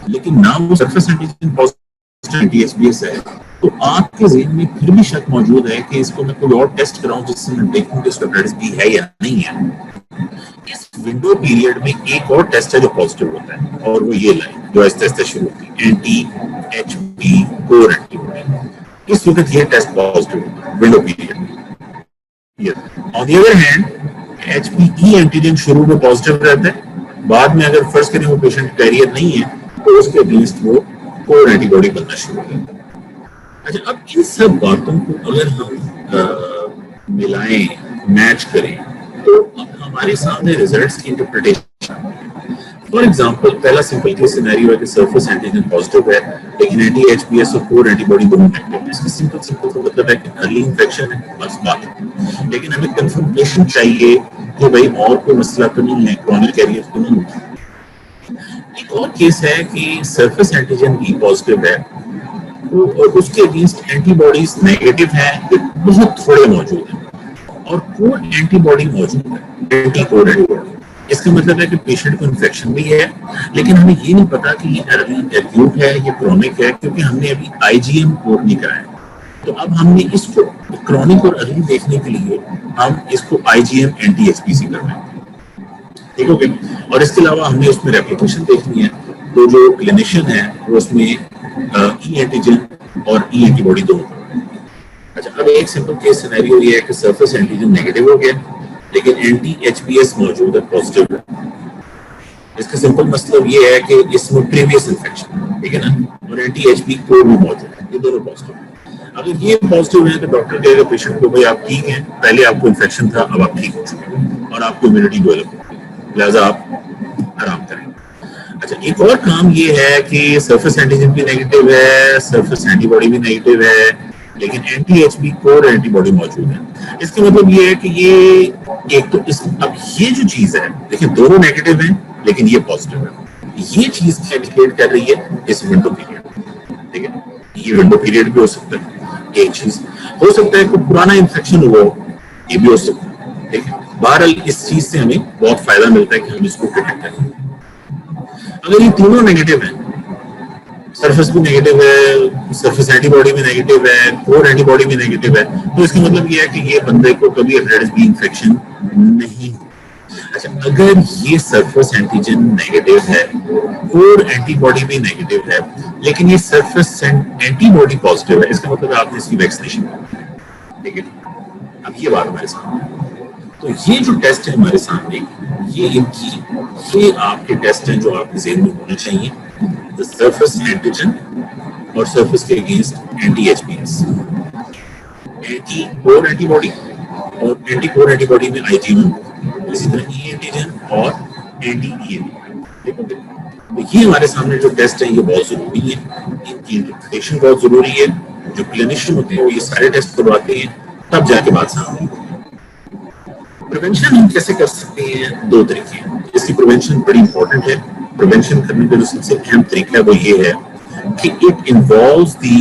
Speaker 1: लेकिन ना वो surface antigen positive anti HPS है, तो आपके ज़हन में फिर भी शक मौजूद है कि इसको मैं कोई और टेस्ट कराऊं जिससे मैं देखूं कि इसको हेपेटाइटिस बी है या नहीं है। इस विंडो पीरियड में एक और टेस्ट है जो पॉजिटिव होता है, और वो ये लाइन जो आहिस्ता आहिस्ता शुरू होती है, एंटी एचपी कोर एंटीबॉडी। इस वक्त ये टेस्ट पॉजिटिव होता है विंडो पीरियड में। On the other hand HPE antigen शुरू में पॉजिटिव रहता है, बाद में अगर फर्स्ट करें वो पेशेंट कैरियर नहीं है तो उसके अगेंस्ट वो कोर एंटीबॉडी बनना शुरू हो जाता है। अच्छा, अब इन सब बातों को अगर हम मिलाएं, मैच करें, तो अब हमारे सामने रिजल्ट्स की इंटरप्रिटेशन। फॉर एग्जांपल, पहला सिंपल केस सिनेरियो है कि सरफेस एंटीजन पॉजिटिव है लेकिन एंटी एचपीएस और कोर एंटीबॉडी दोनों नेगेटिव है। इसका सिंपल तो मतलब है कि अर्ली इंफेक्शन है, बस बात है। लेकिन हमें कंफर्मेशन चाहिए कि भाई और कोई मसला तो नहीं है, क्रॉनिक कैरियर तो नहीं है। एक और केस है कि सरफेस एंटीजन भी पॉजिटिव है तो उसके अगेंस्ट एंटीबॉडीज नेगेटिव है, बहुत थोड़े मौजूद हैं, और कोर एंटीबॉडी मौजूद है, एंटी कोर एंटीबॉडी। इसका मतलब है कि पेशेंट को इन्फेक्शन भी है, लेकिन हमें ये नहीं पता कि ये अर्ली एक्यूट है या क्रॉनिक है, क्योंकि हमने अभी आईजीएम कोर नहीं कराया। तो अब हमने इसको क्रॉनिक और अर्ली देखने के लिए हम इसको आईजीएम एंटी एचपीसी करवाएंगे, ठीक हो गया। और इसके अलावा हमने उसमें रेप्लिकेशन देखनी है, तो जो क्लिनिशियन है वो उसमें ई एंटीजन और ई एंटीबॉडी दोनों। अच्छा, अब एक सिंपल केस सिनेरियो ये है कि सरफेस एंटीजन नेगेटिव हो गया लेकिन एंटी एचपीएस मौजूद है, पॉजिटिव है। इसका सिंपल मतलब ये है कि इसमें प्रीवियस इन्फेक्शन, ठीक है ना, और एंटी एचपी कोर भी मौजूद है, ये दोनों पॉजिटिव है। अगर ये पॉजिटिव है तो डॉक्टर कहेगा पेशेंट को भाई आप ठीक हैं, पहले आपको इन्फेक्शन था, अब आप ठीक हो चुके हैं और आपको इम्यूनिटी डेवलप हो गई, लिहाजा आप आराम करें। अच्छा, एक और काम ये है कि सरफेस एंटीजन भी नेगेटिव है, सरफेस एंटीबॉडी भी नेगेटिव है, लेकिन एंटी एचपी कोर एंटीबॉडी मौजूद है। इसका मतलब ये है कि ये एक तो इस, अब ये जो चीज है देखिए दोनों नेगेटिव हैं लेकिन ये पॉजिटिव है, ये चीज इंडिकेट कर रही है इस विंडो पीरियड, ठीक है। ये विंडो पीरियड भी हो सकता है, एक चीज हो सकता है कि पुराना इन्फेक्शन हो, ये भी हो सकता है, ठीक है। बहरहाल इस चीज से हमें बहुत फायदा मिलता है कि हम इसको प्रोटेक्ट करें। अगर ये तीनों नेगेटिव है, सरफेस भी नेगेटिव है, सरफेस एंटीबॉडी भी नेगेटिव है, कोर एंटीबॉडी भी नेगेटिव है, तो इसका मतलब ये है कि ये बंदे को कभी हेपेटाइटिस बी इन्फेक्शन नहीं। अच्छा, अगर ये सरफेस एंटीजन नेगेटिव है, कोर एंटीबॉडी भी नेगेटिव है, लेकिन ये सरफेस एंटीबॉडी पॉजिटिव है, इसका मतलब आपने इसकी वैक्सीनेशन की, ठीक है। अब ये बात हमारे सामने, तो ये जो टेस्ट है हमारे सामने, ये आपके टेस्ट हैं जो आपके ज़हन में होने चाहिए, सरफेस एंटीजन और सरफेस के against anti HPS, anti core antibody और एंटी कोर एंटीबॉडी में आईजीएम, इसी तरह ई एंटीजन और एंटी ई एंटीबॉडी। तो ये हमारे सामने जो टेस्ट है ये बहुत जरूरी है, इनकी इंटरप्रिटेशन बहुत जरूरी है। जो क्लिनिशियन होते हैं वो ये सारे टेस्ट करवाते हैं, तब जाके बात सामने। प्रिवेंशन हम कैसे कर सकते हैं? दो तरीके हैं। इसकी प्रिवेंशन बड़ी इंपॉर्टेंट है। प्रिवेंशन करने का जो सबसे अहम तरीका है वो ये है कि इट इन्वॉल्व्स दी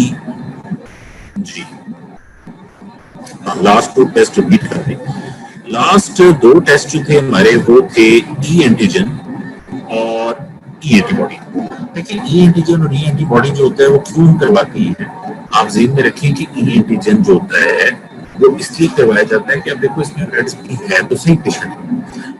Speaker 1: जी लास्ट दो टेस्ट रिपीट कर दें। लास्ट दो टेस्ट जो थे हमारे वो थे ई एंटीजन और ई एंटीबॉडी। देखिए, ई एंटीजन और ई एंटीबॉडी जो होता है वो क्यों करवाती है, आप ज़हन में रखें कि ई एंटीजन जो होता है वो इसलिए करवाया जाता है कि अब देखो इसमें हेपेटाइटिस बी है तो सही पेशेंट,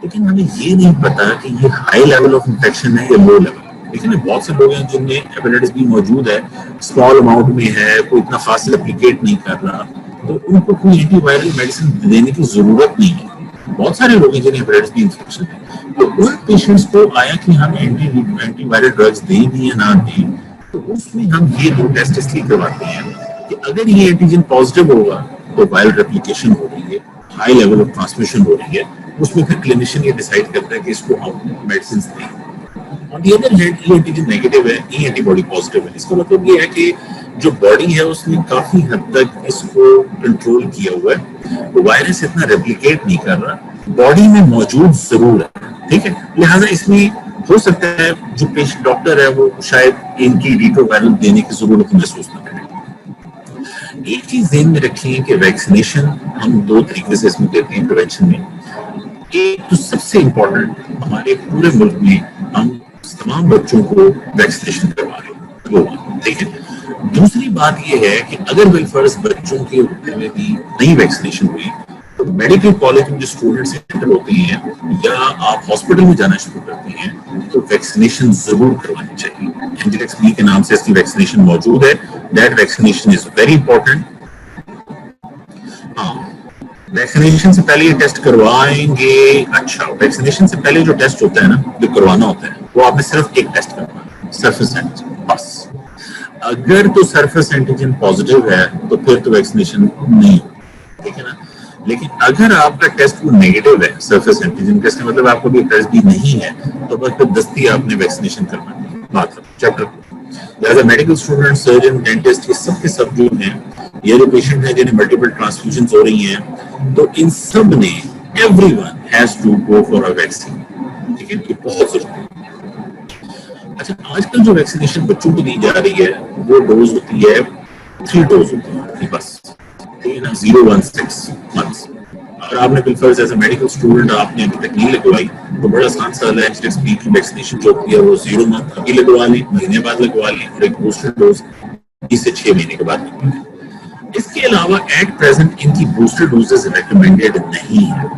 Speaker 1: लेकिन हमें ये नहीं पता कि ये हाई लेवल ऑफ इंफेक्शन है या लो लेवल। लेकिन बहुत से लोग हैं जिनमें हेपेटाइटिस बी मौजूद है, स्मॉल अमाउंट में है, कोई इतना फास्ट रेप्लिकेट नहीं कर रहा, तो उनको कोई एंटीवायरल मेडिसिन देने की जरूरत नहीं है। बहुत सारे लोग हैं जिन्हें हेपेटाइटिस बी इन्फेक्शन है, तो उन पेशेंट्स को आया कि हम एंटीवायरल ड्रग्स दें भी या ना दें, तो उसमें हम ये दो टेस्ट इसलिए करवाते हैं कि अगर ये एंटीजन पॉजिटिव होगा तो वायरल रेप्लिकेशन हो रही है, हाई लेवल ऑफ ट्रांसमिशन हो रही है, उसमें फिर क्लिनिशियन ये डिसाइड करता है कि इसको हम मेडिसिन दें। On the other hand E antigen negative है, ई एंटीबॉडी पॉजिटिव है, इसका मतलब ये है कि जो बॉडी है उसने काफी हद तक इसको कंट्रोल किया हुआ है, तो वायरस इतना रेप्लिकेट नहीं कर रहा, बॉडी में मौजूद जरूर है, ठीक है। लिहाजा इसमें हो सकता है जो पेशेंट डॉक्टर है वो शायद इनकी रिट्रोवायरल देने की जरूरत महसूस न करे। एक चीज ध्यान में रखिए कि वैक्सीनेशन हम दो तरीके से इसमें देते हैं प्रिवेंशन में। एक तो सबसे इम्पोर्टेंट, हमारे पूरे मुल्क में हम तमाम बच्चों को वैक्सीनेशन करवा रहे हैं, ठीक है। दूसरी बात यह है कि अगर बिलफर्ज बच्चों के में भी नई वैक्सीनेशन हुई तो मेडिकल कॉलेज में जो स्टूडेंट्स एंटर होते हैं या आप हॉस्पिटल में जाना शुरू करते हैं तो वैक्सीनेशन जरूर करवानी चाहिए। एंजीटेक्स बी के नाम से इसकी वैक्सीनेशन मौजूद है, that vaccination is very important. हाँ, वैक्सीनेशन से पहले ये टेस्ट करवाएंगे। अच्छा, वैक्सीनेशन से पहले जो टेस्ट होता है ना, जो करवाना होता है, वो आपने सिर्फ एक टेस्ट करवाना है, सरफेस एंटीजन, बस। अगर तो सरफेस एंटीजन पॉजिटिव है तो फिर तो वैक्सीनेशन नहीं, ठीक है ना। लेकिन अगर आपका टेस्ट वो नेगेटिव है, सरफेस एंटीजन का, इसका मतलब आपको भी टेस्ट भी नहीं है, तो बस फिर दस्ती आपने वैक्सीनेशन करवानी है, बात chapter. As a medical student, surgeon, dentist, ये सब के सब जो हैं, ये जो पेशेंट हैं जिन्हें मल्टीपल ट्रांसफ्यूजन हो रही हैं, तो इन सब ने, everyone has to go for a vaccine, ठीक है, ये बहुत जरूरी है। अच्छा, आजकल जो वैक्सीनेशन बच्चों को दी जा रही है वो डोज होती है 3 डोज होती है बस, ठीक है ना, 0-1-6 मंथ्स। अगर आपने बिलफर्ज एज अ मेडिकल स्टूडेंट आपने अभी तक नहीं लगवाई तो बड़ा आसान सा है, एंटीटेक्स बी की वैक्सीनेशन जो होती है वो 0 मंथ अभी लगवा लें, महीने बाद लगवा लें, और एक बूस्टर डोज 3 से 6 महीने के बाद लगवा लें। इसके अलावा एट प्रेजेंट इनकी बूस्टर डोजेस रिकमेंडेड नहीं है।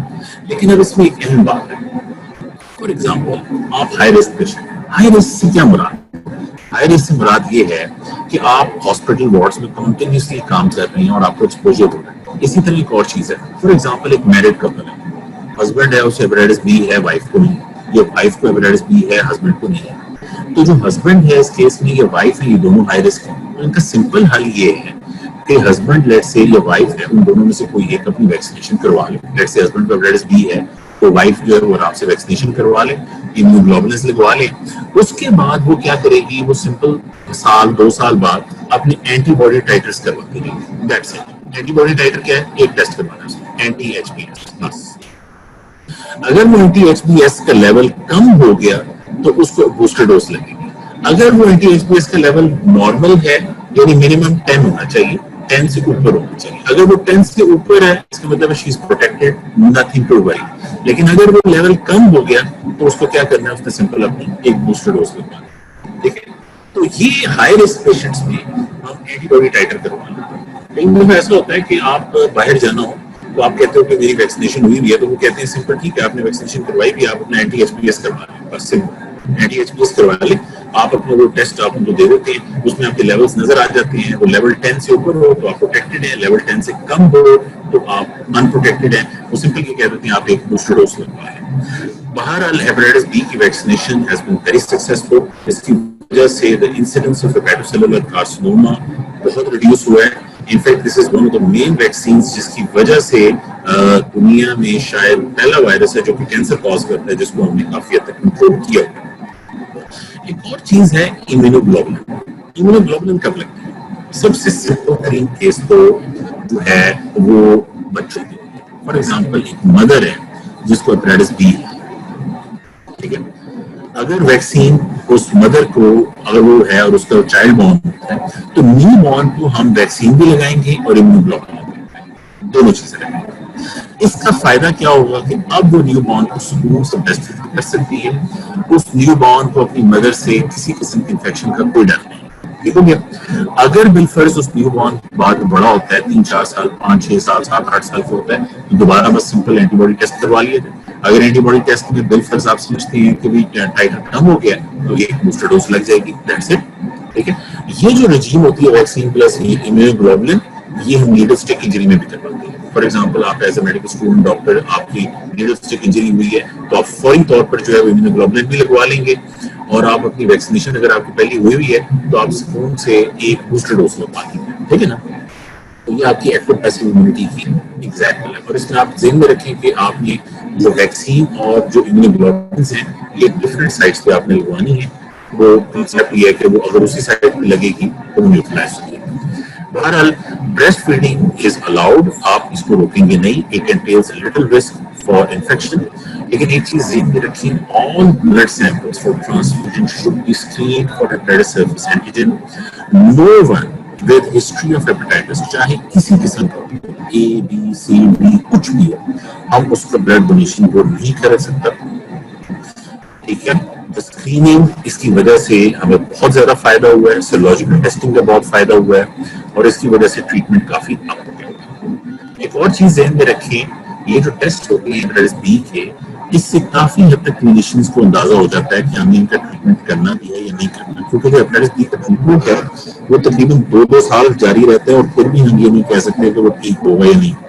Speaker 1: लेकिन अब इसमें एक अहम बात है, फॉर एग्जांपल आप high risk patient, high risk से क्या मुराद? हाई रिस्क से मुराद ये है कि आप हॉस्पिटल वार्ड्स में कंटिन्यूसली काम कर रहे हैं और आपको एक्सपोजर हो रहा है। इसी तरह एक और चीज है, फॉर एग्जांपल एक मैरिड कपल है, हस्बैंड है, उसे हेपेटाइटिस बी है, वाइफ को नहीं, या वाइफ को हेपेटाइटिस बी है, हस्बैंड को नहीं है। तो जो हस्बैंड है इस केस में, या वाइफ है, ये दोनों हाई रिस्क है। तो इनका सिंपल हल ये है कि हस्बैंड, लेट्स से, या वाइफ है, उन दोनों में से कोई एक अपनी वैक्सीनेशन करवा ले। लेट्स से हस्बैंड को हेपेटाइटिस बी है तो वाइफ जो है वो आराम से वैक्सीनेशन करवा ले, इम्यूनोग्लोबुलिन्स लगवा ले। उसके बाद वो क्या करेगी, वो सिंपल साल 2 साल बाद अपने एंटीबॉडी टाइटर्स करवाती रहेगी, दैट्स इट। एंटीबॉडी टाइटर क्या है? एक टेस्ट करवाना है, एंटी एचबीएस, बस। अगर वो एंटी एचबीएस का लेवल कम हो गया तो उसको बूस्टर डोज लगेगी। अगर वो एंटी एचबीएस का लेवल नॉर्मल है, यानी मिनिमम 10 होना चाहिए, 10 से ऊपर होना चाहिए। अगर वो 10 से ऊपर है, इसका मतलब she is protected, nothing to worry. लेकिन अगर वो लेवल कम हो गया तो उसको क्या करना है, उसने सिंपल अपनी एक बूस्टर डोज लगवाना है, ठीक है। तो ये हाई रिस्क पेशेंट्स में हम एंटीबॉडी टाइटर करवाना है। कई बार ऐसा होता है कि आप बाहर जाना हो तो आप कहते हो कि मेरी वैक्सीनेशन हुई भी है, तो वो कहते हैं सिंपल, ठीक है, आपने वैक्सीनेशन करवाई भी, आप अपना एंटी एचपीएस करवा लें, बस सिंपल एंटी एचपीएस करवा लें। आप अपने वो टेस्ट आप उनको दे देते हैं, उसमें आपके लेवल्स नजर आ जाते हैं। वो लेवल 10 से ऊपर हो तो आप प्रोटेक्टेड है, लेवल 10 से कम हो तो आप अनप्रोटेक्टेड है। वो सिंपल ये कह देते हैं आप एक बूस्टर डोज लगवाएं। बहरहाल हेपेटाइटिस बी की vaccination has been very successful. इसकी वजह से the incidence of hepatocellular carcinoma बहुत रिड्यूस हुआ है। In fact this is one of the main vaccines जिसकी वजह से दुनिया में शायद पहला वायरस है जो कि कैंसर कॉज करता है, जिसको हमने काफी हद तक कंट्रोल किया। एक और चीज है इम्यूनोग्लोबुलिन। इम्यूनोग्लोबुलिन कब लगता है? सबसे सिंपल तरीन केस तो जो है वो बच्चों की। फॉर एग्जांपल एक मदर है जिसको हेपेटाइटिस बी है, ठीक है। अगर वैक्सीन उस मदर को, अगर वो है और उसका चाइल्ड बॉर्न होता है, तो न्यू बॉर्न को हम वैक्सीन भी लगाएंगे और इम्यूनोग्लोबुलिन लगाएंगे, दोनों चीजें लगाएंगे। इसका फायदा क्या होगा कि अब वो न्यू बॉर्न को सुकून से ब्रेस्ट फीड कर सकती है, उस न्यू बॉर्न को अपनी मदर से किसी किस्म के इन्फेक्शन का कोई डर नहीं, ठीक हो गया। अगर बिलफर्ज उस न्यू बॉर्न बाद बड़ा होता है, 3-4 साल, 5-6 साल, 7-8 साल का होता है, तो दोबारा बस सिंपल एंटीबॉडी टेस्ट करवा लिया जाए। अगर एंटीबॉडी टेस्ट में बिलफर्ज आप समझते हैं कि टाइटर कम हो गया तो एक बूस्टर डोज लग जाएगी, दैट्स इट, ठीक है। ये जो रजीम होती है वैक्सीन प्लस इम्यूनोग्लोबुलिन, ये हम नीडल स्टिक इंजरी में भी करवाते हैं। फॉर एग्जांपल आप as a medical student doctor, आपकी नीडल स्टिक इंजरी हुई है तो आप फौरी तौर पर जो है इम्यूनोग्लोबुलिन भी लगवा लेंगे, और आप अपनी वैक्सीनेशन अगर आपकी पहली हुई हुई है तो आप सुकून से एक बूस्टर डोज लगवा लेंगे, ठीक है ना। तो ये आपकी एक्टिव पैसिव इम्यूनिटी की एग्जैक्टल है। और इसमें आप ध्यान में रखें कि आपने जो वैक्सीन और जो इम्यूनोग्लोबुलिन हैं ये डिफरेंट साइट्स पे आपने लगवानी है। वो कॉन्सेप्ट ये है कि वो अगर उसी साइड पे लगेगी तो वो न्यूट्रलाइज होगी। बहरहाल ब्रेस्ट फीडिंग इज अलाउड, आप इसको रोकेंगे नहीं, it entails little risk for infection. लेकिन एक चीज ध्यान में रखिए, all blood samples for transfusion should be screened for hepatitis surface antigen. No one with history of hepatitis, चाहे किसी किस्म का ए बी सी डी कुछ भी हो, हम उसका ब्लड डोनेशन को नहीं कर सकता, ठीक है। तो स्क्रीनिंग इसकी वजह से हमें बहुत ज्यादा फायदा हुआ है, सर्ोलॉजिकल टेस्टिंग का बहुत फायदा हुआ है, और इसकी वजह से ट्रीटमेंट काफी अप हो गया। एक और चीज ध्यान में रखें, ये जो टेस्ट होते हैं हेपेटाइटिस बी के, इससे काफी हद तक क्लिनिशियंस को अंदाजा हो जाता है कि हमें इनका ट्रीटमेंट करना भी है या नहीं करना, क्योंकि जो हेपेटाइटिस बी का ट्रीटमेंट है वो तकरीबन 2-2 साल जारी रहता है, और फिर भी हम ये नहीं कह सकते कि वो ठीक होगा या नहीं होगा।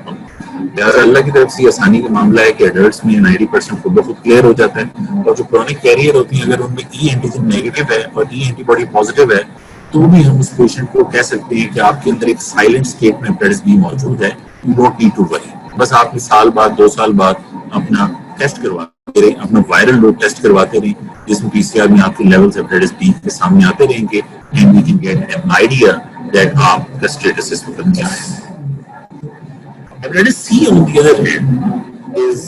Speaker 1: लिहाजा अल्लाह की तरफ से आसानी का मामला है कि एडल्ट्स में 90% खुद ब खुद क्लियर हो जाता है, और जो क्रॉनिक कैरियर होती है अगर उनमें ई एंटीजन नेगेटिव है और ई एंटीबॉडी पॉजिटिव है तो भी हम उस पेशेंट को कह सकते हैं कि आपके अंदर एक साइलेंट स्टेट में हेपेटाइटिस बी मौजूद है, you don't need to worry. बस आपने साल बाद 2 साल बाद अपना टेस्ट करवाते रहे, अपना वायरल लोड टेस्ट करवाते रहे, जिसमें पीसीआर में आपके लेवल्स हेपेटाइटिस बी के सामने आते रहेंगे, and we can get an idea that आपका स्टेटस इस वक्त क्या है। Hepatitis C, on the other hand, is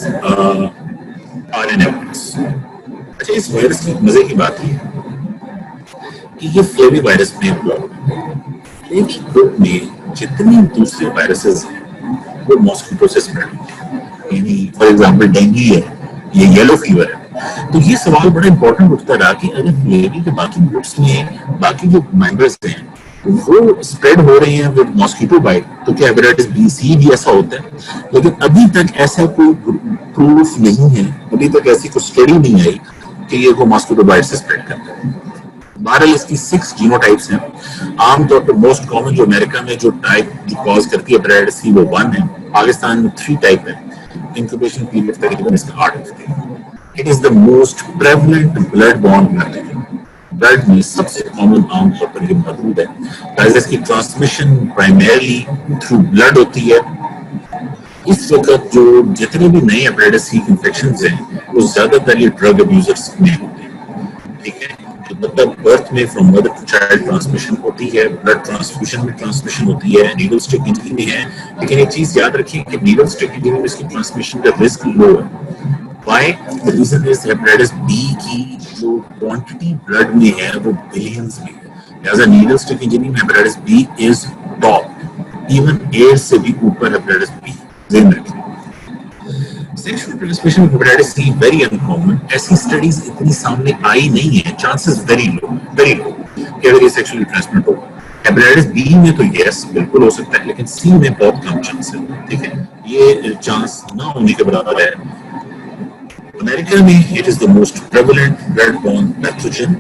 Speaker 1: RNA virus. अच्छा, इस वायरस की मजे की बात है कि ये फ्लेवी वायरस में फ्लेवी ग्रुप में जितने दूसरे वायरसेस हैं वो मॉस्किटो से स्प्रेड होते हैं, यानी फॉर एग्जांपल डेंगू है, ये येलो फीवर है। तो ये सवाल बड़ा इंपॉर्टेंट उठता रहा कि अगर फ्लेवी के बाकी ग्रुप्स में बाकी जो मेंबर्स हैं वो स्प्रेड हो रहे हैं विद मॉस्किटो बाइट, तो क्या हेपेटाइटिस बी सी भी ऐसा होता है? लेकिन अभी तक ऐसा कोई प्रूफ नहीं है, अभी तक ऐसी कोई स्टडी नहीं आई कि ये को मॉस्किटो बाइट से स्प्रेड करता है। बहरहाल इसकी 6 जीनोटाइप्स हैं। आमतौर पर मोस्ट कॉमन जो अमेरिका में जो टाइप जो कॉज करती है हेपेटाइटिस सी वो 1 है, पाकिस्तान में 3 टाइप है। इंक्यूबेशन पीरियड तकरीबन इसका 8 हफ्ते है। It is the most prevalent blood born pathogen, blood में सबसे कॉमन आमतौर पर ये मौजूद है। वायरस की ट्रांसमिशन प्राइमरीली थ्रू ब्लड होती है। इस वक्त जो जितने भी नए हेपेटाइटिस सी इन्फेक्शंस हैं वो ज्यादातर ये ड्रग अब्यूजर्स में होते हैं, ठीक है। तो मतलब बर्थ में from mother to child transmission होती है, ब्लड ट्रांसफ्यूजन में ट्रांसमिशन होती है, नीडल स्टिक इंजरी में है। लेकिन एक चीज याद रखिए कि नीडल स्टिक इंजरी में इसकी ट्रांसमिशन का रिस्क लो है। Why? The reason is hepatitis B की जो क्वांटिटी ब्लड में है वो बिलियंस में है। As a needle stick injury में hepatitis B is top, even AIDS से भी ऊपर हेपेटाइटिस बी। ध्यान रखिए। Sexual transmission of hepatitis C very uncommon, ऐसी स्टडीज इतनी सामने आई नहीं है, चांसेस वेरी लो कि अगर ये सेक्सुअली ट्रांसमिट हो। हेपेटाइटिस बी में तो यस बिल्कुल हो सकता है, लेकिन सी में बहुत कम चांस है, ठीक है। ये चांस ना होने के बराबर है। अमेरिका में it is the most prevalent blood-borne pathogen.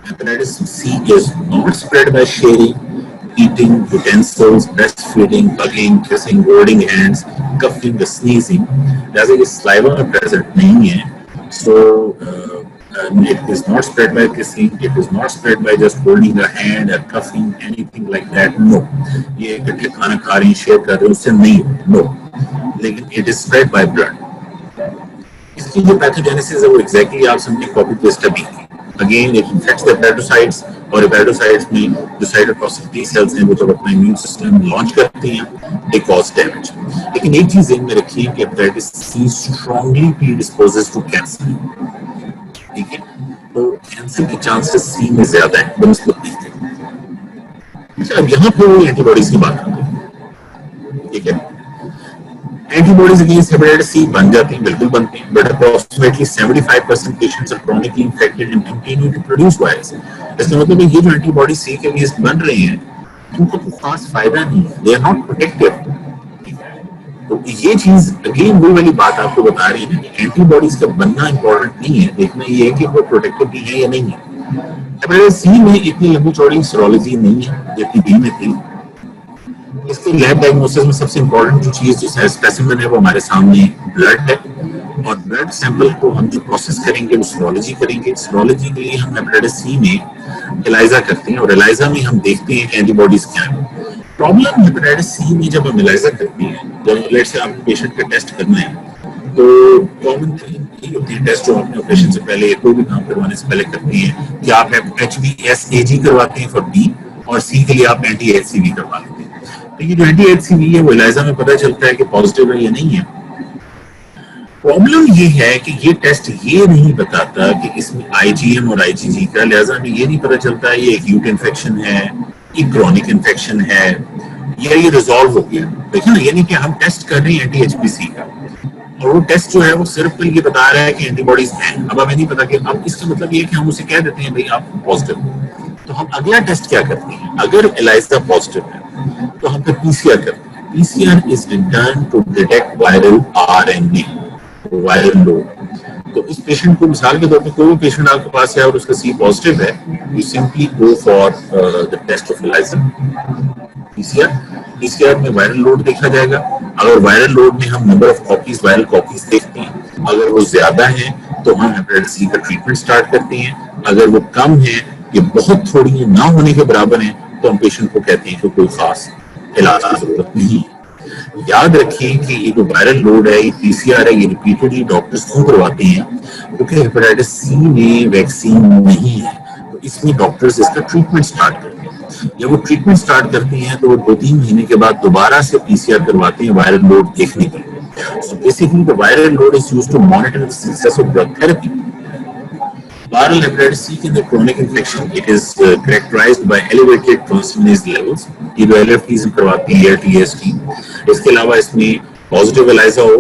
Speaker 1: Hepatitis C is not spread by sharing, eating utensils, breastfeeding, hugging, kissing, holding hands, coughing, sneezing. जैसे कि saliva में present नहीं है, so it is not spread by kissing. It is not spread by just holding a hand or cuffing, anything like that. No, ये इकट्ठे खाना खा रहे हैं, शेयर कर रहे हैं, उससे नहीं हो, no. लेकिन it is spread by blood. इसकी जो पैथोजेनेसिस है वो एग्जैक्टली आप समझे कॉपी पेस्ट अभी again it infects the hepatocytes, और हेपेटोसाइट्स में जो साइटोटॉक्सिक टी सेल्स हैं वो जब अपना इम्यून सिस्टम लॉन्च करते हैं दे कॉज डैमेज। लेकिन एक चीज ध्यान में रखिए कि hepatitis C strongly predisposes to cancer, ठीक है। तो कैंसर के चांसेस सी में ज्यादा है बनस्पति के। अच्छा, अब यहाँ पे एंटीबॉडीज की बात करते हैं, ठीक है। एंटीबॉडीज अगेंस्ट हेपेटाइटिस सी बन जाती हैं, बिल्कुल बनते हैं, but approximately 75% patients are chronically infected and continue to produce virus. इसका मतलब है ये जो एंटीबॉडी सी के अगेंस्ट बन रहे हैं उनको कोई खास फायदा नहीं है, दे आर नॉट प्रोटेक्टिव। तो ये चीज अगेन वो वाली बात आपको बता रही है कि एंटीबॉडीज का बनना इंपॉर्टेंट नहीं है, देखना ये है कि वो प्रोटेक्टिव भी है या नहीं है। हेपेटाइटिस सी में इतनी लंबी चौड़ी सीरोलॉजी नहीं है जितनी बी में थी। इसके लैब डायग्नोसिस में सबसे इम्पोर्टेंट जो चीज जो स्पेसिमेन है वो हमारे सामने ब्लड है, और ब्लड सैंपल को हम जो प्रोसेस करेंगे वो सीरोलॉजी करेंगे। सीरोलॉजी के लिए हम हेपेटाइटिस सी में एलाइजा करते हैं, और एलाइजा में हम देखते हैं कि एंटीबॉडीज क्या है। प्रॉब्लम हेपेटाइटिस सी में जब हम एलाइजा करते हैं, जब लेट से आपको पेशेंट का टेस्ट करना है, तो कॉमन यही होती है टेस्ट जो आपने ऑपरेशन से पहले कोई भी काम करवाने से पहले करते हैं कि आप HbSAg करवाते हैं फॉर बी, और सी के लिए आप anti-HCV करवा लेते हैं। तो ये जो anti-HCV है वो एलाइजा में पता चलता है कि पॉजिटिव है या नहीं है। प्रॉब्लम ये है कि ये टेस्ट ये नहीं बताता कि इसमें IgM और IgG का, लिहाजा में ये नहीं पता चलता ये एक्यूट इन्फेक्शन है, ये क्रॉनिक इन्फेक्शन है, या ये रिजॉल्व हो गया। देखिए ना, यानी कि हम टेस्ट कर रहे हैं anti-HPC का, और वो टेस्ट जो है वो सिर्फ ये बता रहा है कि एंटीबॉडीज हैं। अब हमें नहीं पता कि अब इसका मतलब ये है कि हम उसे कह देते हैं भाई आप पॉजिटिव हो। तो हम अगला टेस्ट क्या करते हैं, अगर एलाइजा पॉजिटिव है तो हम फिर PCR करते हैं। PCR is done to detect viral RNA, viral load. तो इस पेशेंट को मिसाल के तौर पर कोई भी पेशेंट आपके पास है और उसका C पॉजिटिव है, you simply go for the test of ELISA PCR में वायरल लोड देखा जाएगा। अगर वायरल लोड में हम number of copies, viral copies देखते हैं, अगर वो ज्यादा है तो हम हेपेटाइटिस सी का ट्रीटमेंट स्टार्ट करते हैं। अगर वो कम है, ये बहुत थोड़ी है, ना होने के बराबर है, तो हम पेशेंट को कहते हैं कि कोई खास इलाज की जरूरत नहीं। याद रखिए कि ये जो वायरल लोड है, ये PCR है, ये रिपीटेडली डॉक्टर्स क्यों करवाते हैं, क्योंकि हेपेटाइटिस सी में वैक्सीन नहीं है, तो इसमें डॉक्टर्स इसका ट्रीटमेंट स्टार्ट करते हैं। जब वो ट्रीटमेंट स्टार्ट करते हैं तो वो 2-3 महीने के बाद दोबारा से PCR करवाते हैं वायरल लोड देखने के लिए। So basically the viral load is used to monitor the success of drug therapy. Viral hepatitis C in the chronic infection, it is characterized by elevated transaminase levels, ये जो LFTs करवाती है TST। इसके अलावा इसमें पॉजिटिव एलाइजा हो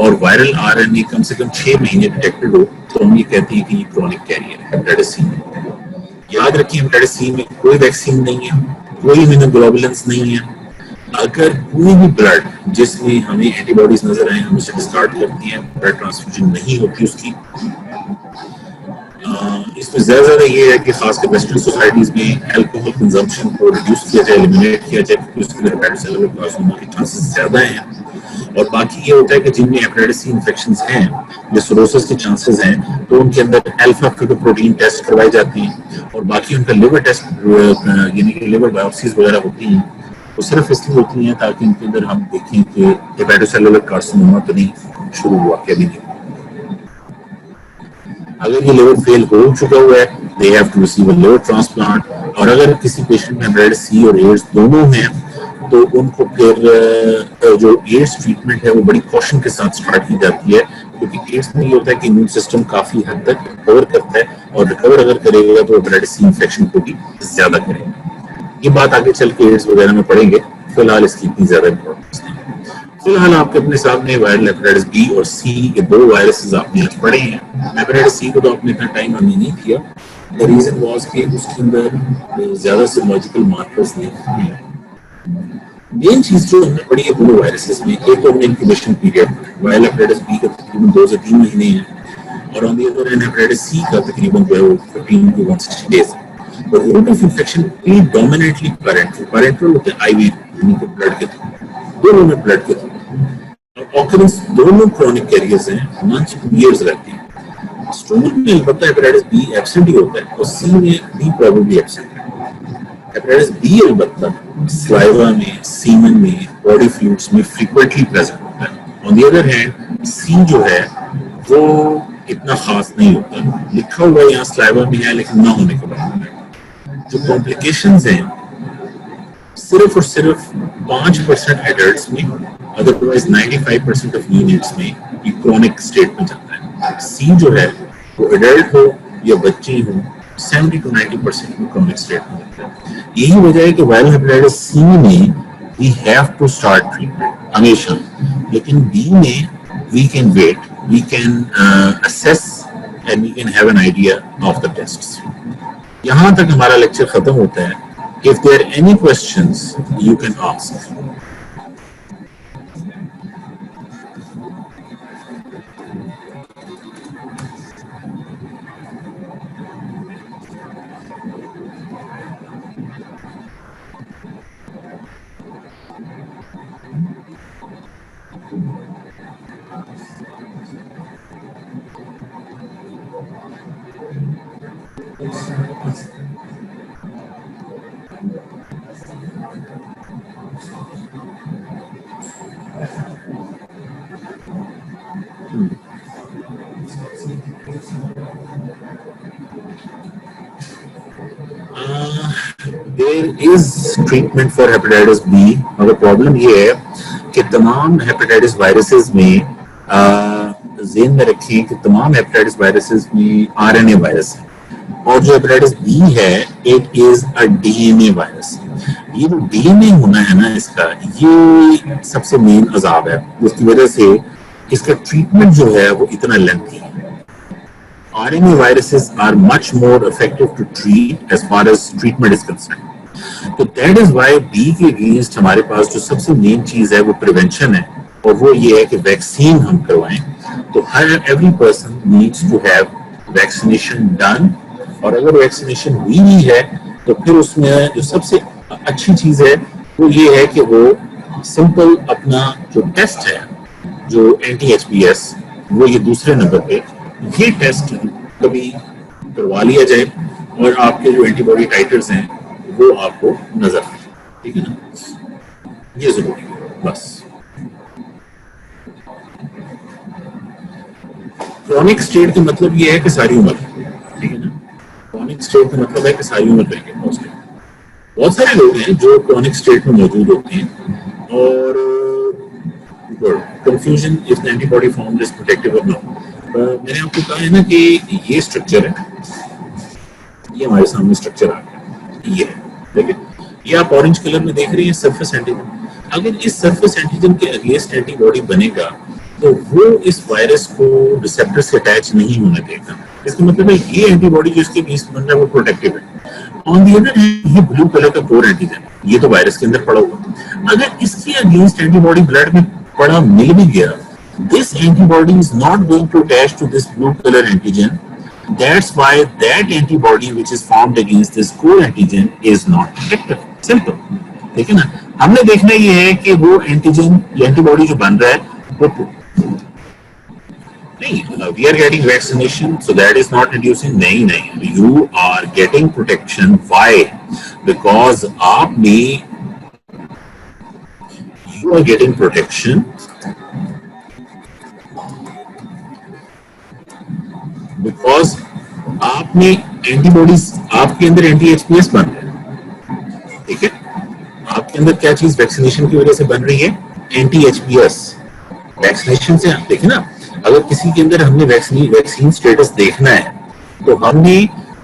Speaker 1: और viral RNA कम से कम 6 महीने डिटेक्टेड हो, तो हम ये कहते हैं कि ये क्रोनिक कैरियर है हेपेटाइटिस सी। याद रखिए हेपेटाइटिस सी में कोई वैक्सीन नहीं है, कोई इम्यूनोग्लोबुलिन्स नहीं है। अगर कोई भी ब्लड जिसमें हमें एंटीबॉडीज नजर आए, हम उसे डिस्कार्ड करती हैं, ब्लड ट्रांसफ्यूजन नहीं होती उसकी। इसमें ज्यादा ये है कि खासकर वेस्टर्न सोसाइटीज में अल्कोहल कंजम्पशन को रिड्यूस किया जाए, एलिमिनेट किया जाए, क्योंकि उसके लिए हेपेटाइटिस सेलुलर कार्सिनोमा के चांसेस ज्यादा हैं। और बाकी ये होता है कि जिनमें हेपेटाइटिस सी इन्फेक्शंस हैं, जो सिरोसिस के चांसेस हैं, तो उनके अंदर अल्फा फीटोप्रोटीन टेस्ट करवाए जाते हैं, और बाकी उनका लिवर टेस्ट यानी कि लिवर बायोप्सीज वगैरह होती हैं, वो सिर्फ इसलिए होती हैं ताकि उनके अंदर हम देखें कि हेपेटोसेलुलर कार्सिनोमा तो नहीं शुरू हुआ, क्या भी नहीं। अगर ये लिवर फेल हो चुका हुआ है, they have to receive a liver transplant. और अगर किसी पेशेंट में हेपेटाइटिस सी और एड्स दोनों हैं, तो उनको फिर जो एड्स ट्रीटमेंट है वो बड़ी कॉशन के साथ स्टार्ट की जाती है, क्योंकि एड्स में ये होता है कि इम्यून सिस्टम काफी हद तक रिकवर करता है, और रिकवर अगर करेगा तो हेपेटाइटिस सी इन्फेक्शन को भी ज्यादा करेगा। ये बात आगे चल के एड्स वगैरह में पढ़ेंगे, फिलहाल इसकी इतनी ज्यादा इंपॉर्टेंस नहीं। फिलहाल आपके अपने सामने वायरल हेपेटाइटिस बी और सी के 2 वायरसेस आपने आज पढ़े हैं। हेपेटाइटिस सी को तो आपने इतना टाइम हमने नहीं किया, द रीजन वाज कि उसके अंदर ज्यादा सर्मोलॉजिकल मार्कर्स नहीं हैं। मेन चीज जो हमने पढ़ी है दोनों वायरसेस में, एक तो हमने incubation period, viral hepatitis B का तकरीबन 2 से 3 महीने है, और on the other hand hepatitis C का तकरीबन 15 to 160 डेज। और route of infection predominantly parenteral होते हैं, आईवी यानी कि ब्लड के थ्रू, दोनों में ब्लड के थ्रू। ऑकरेंस दोनों क्रोनिक कैरियर्स हैं, मंथ ईयर्स रहती है। स्टूल में अलबत्ता हेपेटाइटिस बी एब्सेंट ही होता है, और सी में बी प्रोबेबली एब्सेंट है। हेपेटाइटिस बी अलबत्ता स्लाइवा में, सीमन में, बॉडी फ्लूइड्स में फ्रीक्वेंटली प्रेजेंट होता है। ऑन द अदर हैंड सी जो है वो इतना खास नहीं होता, लिखा हुआ यहाँ स्लाइवा में है लेकिन ना होने के बराबर है। जो कॉम्प्लिकेशंस हैं सिर्फ और सिर्फ 5% एडल्ट्स में, अदरवाइज 95% ऑफ यूनिट्स में ये क्रोनिक स्टेट में जाता है। सी जो है वो एडल्ट हो या बच्चे हो, 70 to 90% में क्रोनिक स्टेट में जाता है। यही वजह है कि वायरल हेपेटाइटिस सी में we have to start treatment हमेशा, लेकिन बी में we can wait, we can assess and we can have an idea of the tests. यहाँ तक हमारा लेक्चर खत्म होता है। If there are any questions, you can ask. There is treatment for hepatitis B, मगर problem ये है कि तमाम हेपेटाइटिस वायरसेस में ज़हन में रखें कि तमाम हेपेटाइटिस वायरसेस में आरएनए वायरस है, और जो हेपेटाइटिस बी है it is a DNA virus. ये जो डीएनए होना है ना इसका, ये सबसे मेन अजाब है, उसकी वजह से इसका ट्रीटमेंट जो है वो इतना लेंथी है। RNA viruses are much more effective to treat as far as treatment is concerned. तो that is why B के अगेंस्ट हमारे पास जो सबसे मेन चीज है वो प्रिवेंशन है, और वो ये है कि वैक्सीन हम करवाएं। तो हर every person needs to have vaccination done, और अगर वैक्सीनेशन हुई ही है तो फिर उसमें जो सबसे अच्छी चीज है वो ये है कि वो सिंपल अपना जो टेस्ट है, जो anti-HBs, वो ये दूसरे नंबर पे ये टेस्ट कभी करवा लिया जाए, और आपके जो एंटीबॉडी टाइटर्स हैं वो आपको नजर आए, ठीक है ना, ये जरूरी है बस। क्रॉनिक स्टेट का मतलब ये है कि सारी उम्र, ठीक है ना, क्रॉनिक स्टेट का मतलब है कि सारी उम्र रहेंगे पॉजिटिव। बहुत सारे लोग हैं जो क्रॉनिक स्टेट में मौजूद होते हैं, और confusion if the antibody form is protective और नॉट। मैंने आपको कहा है ना कि ये स्ट्रक्चर है, ये हमारे सामने स्ट्रक्चर आ गया, ये देखिए, ये आप ऑरेंज कलर में देख रही हैं सरफेस एंटीजन। अगर इस सरफेस एंटीजन के अगेंस्ट एंटीबॉडी बनेगा तो वो इस वायरस को रिसेप्टर से अटैच नहीं होने देगा। इसका मतलब है ये एंटीबॉडी जो इसके अगेंस्ट बन रहा है वो प्रोटेक्टिव है। ऑन दी अदर हैंड ये ब्लू कलर का कोर एंटीजन, ये तो वायरस के अंदर पड़ा हुआ, अगर इसके अगेंस्ट एंटीबॉडी ब्लड में पड़ा मिल भी गया, this antibody is not going to attach to this blue color antigen. That's why that antibody which is formed against this core antigen is not protective. Simple. ठीक है ना, हमने देखना ये है कि वो एंटीजन एंटीबॉडी जो बन रहा है वो नहीं, we are getting vaccination so that is not reducing, नहीं, you are getting protection. Why? Because आपने you are getting protection because आपने एंटीबॉडीज, आपके अंदर एंटी-HBs बन रहे हैं, ठीक है, आपके अंदर क्या चीज वैक्सीनेशन की वजह से बन रही है, एंटी-HBs। वैक्सीनेशन से आप देखें ना, अगर किसी के अंदर हमने वैक्सीन स्टेटस देखना है तो हमने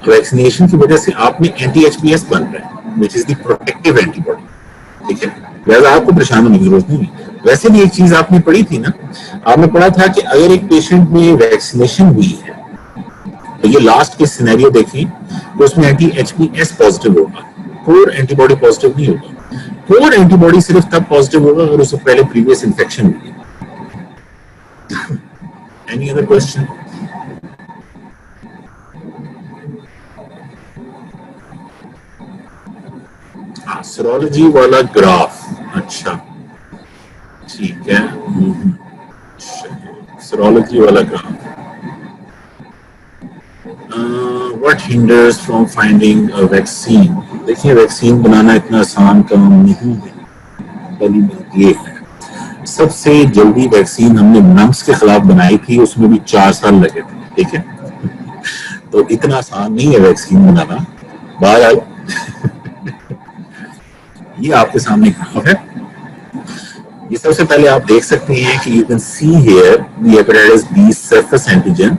Speaker 1: वैक्सीनेशन की वजह से आपने एंटी-HBs बन रहे हैं, which is the protective antibody, ठीक है, लिहाजा आपको परेशान होने की जरूरत नहीं। वैसे भी एक चीज आपने पढ़ी थी ना, आपने पढ़ा था कि अगर एक पेशेंट में वैक्सीनेशन हुई है तो ये लास्ट के सिनेरियो देखें तो उसमें एंटी-HBs पॉजिटिव होगा, कोर एंटीबॉडी पॉजिटिव नहीं होगा। कोर एंटीबॉडी सिर्फ तब पॉजिटिव होगा अगर उससे पहले प्रीवियस इन्फेक्शन हुई है। Any other question? सीरोलॉजी वाला ग्राफ, अच्छा ठीक है, सीरोलॉजी वाला graph. What hinders from finding a vaccine? देखिए, वैक्सीन बनाना इतना आसान काम नहीं है। पहली बात ये है, सबसे जल्दी वैक्सीन हमने नम्स के खिलाफ बनाई थी, उसमें भी 4 साल लगे थे, ठीक है, तो इतना आसान नहीं है वैक्सीन बनाना। बहरहाल ये आपके सामने ग्राफ है, ये सबसे पहले आप देख सकते हैं कि you can see here the hepatitis B surface antigen.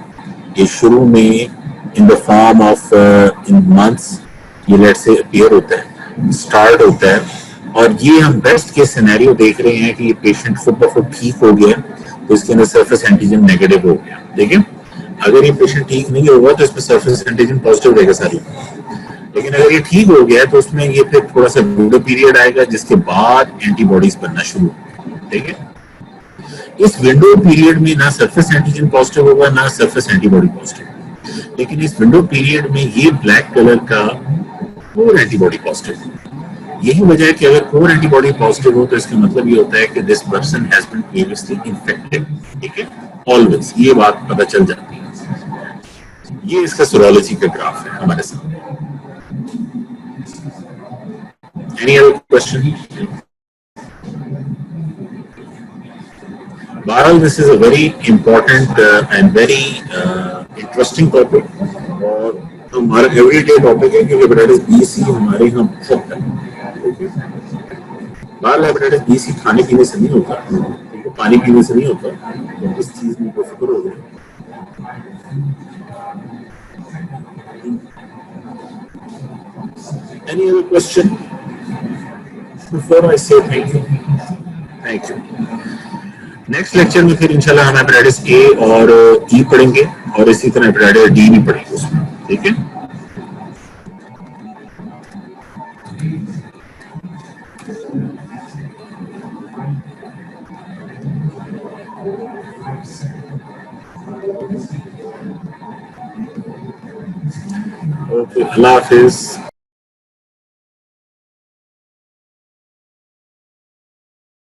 Speaker 1: ये शुरू में in the form of in months ये लेट्स से अपीयर होता है, स्टार्ट होता है, और ये हम बेस्ट के सिनेरियो देख रहे हैं कि ये पेशेंट खुद ब खुद ठीक हो गया तो इसके अंदर सरफेस एंटीजन नेगेटिव हो गया। देखिए, अगर ये पेशेंट ठीक नहीं होगा तो इसमें सरफेस एंटीजन पॉजिटिव रहेगा सारी, लेकिन अगर ये ठीक हो गया तो उसमें ये फिर थोड़ा सा विंडो पीरियड आएगा जिसके बाद एंटीबॉडीज बनना शुरू होगा, ठीक है। इस विंडो पीरियड में ना सरफेस एंटीजन पॉजिटिव होगा ना सरफेस एंटीबॉडी पॉजिटिव, लेकिन इस विंडो पीरियड में ये ब्लैक कलर का कोर एंटीबॉडी पॉजिटिव। यही वजह है कि अगर कोर एंटीबॉडी पॉजिटिव हो तो इसका मतलब ये होता है कि this person has been previously infected, ठीक है, ऑलवेज ये बात पता चल जाती है। ये इसका सीरोलॉजी का ग्राफ है हमारे सामने। Any other question? Bharal, this is a very important and very interesting topic और हमारा एवरीडे टॉपिक है कि हेपेटाइटिस बी सी हमारे यहाँ बहुत है। बहरहाल हेपेटाइटिस बी सी खाने पीने से नहीं होता, तो पानी पीने से नहीं होता, तो इस चीज में बेफिक्र हो गए। Any other question before I say thank you? Thank you. Next lecture में फिर इंशाल्लाह हम हेपेटाइटिस ए और ई पढ़ेंगे और इसी तरह हेपेटाइटिस डी भी पढ़ेंगे उसमें, ठीक है। ओके, अल्लाह हाफिज।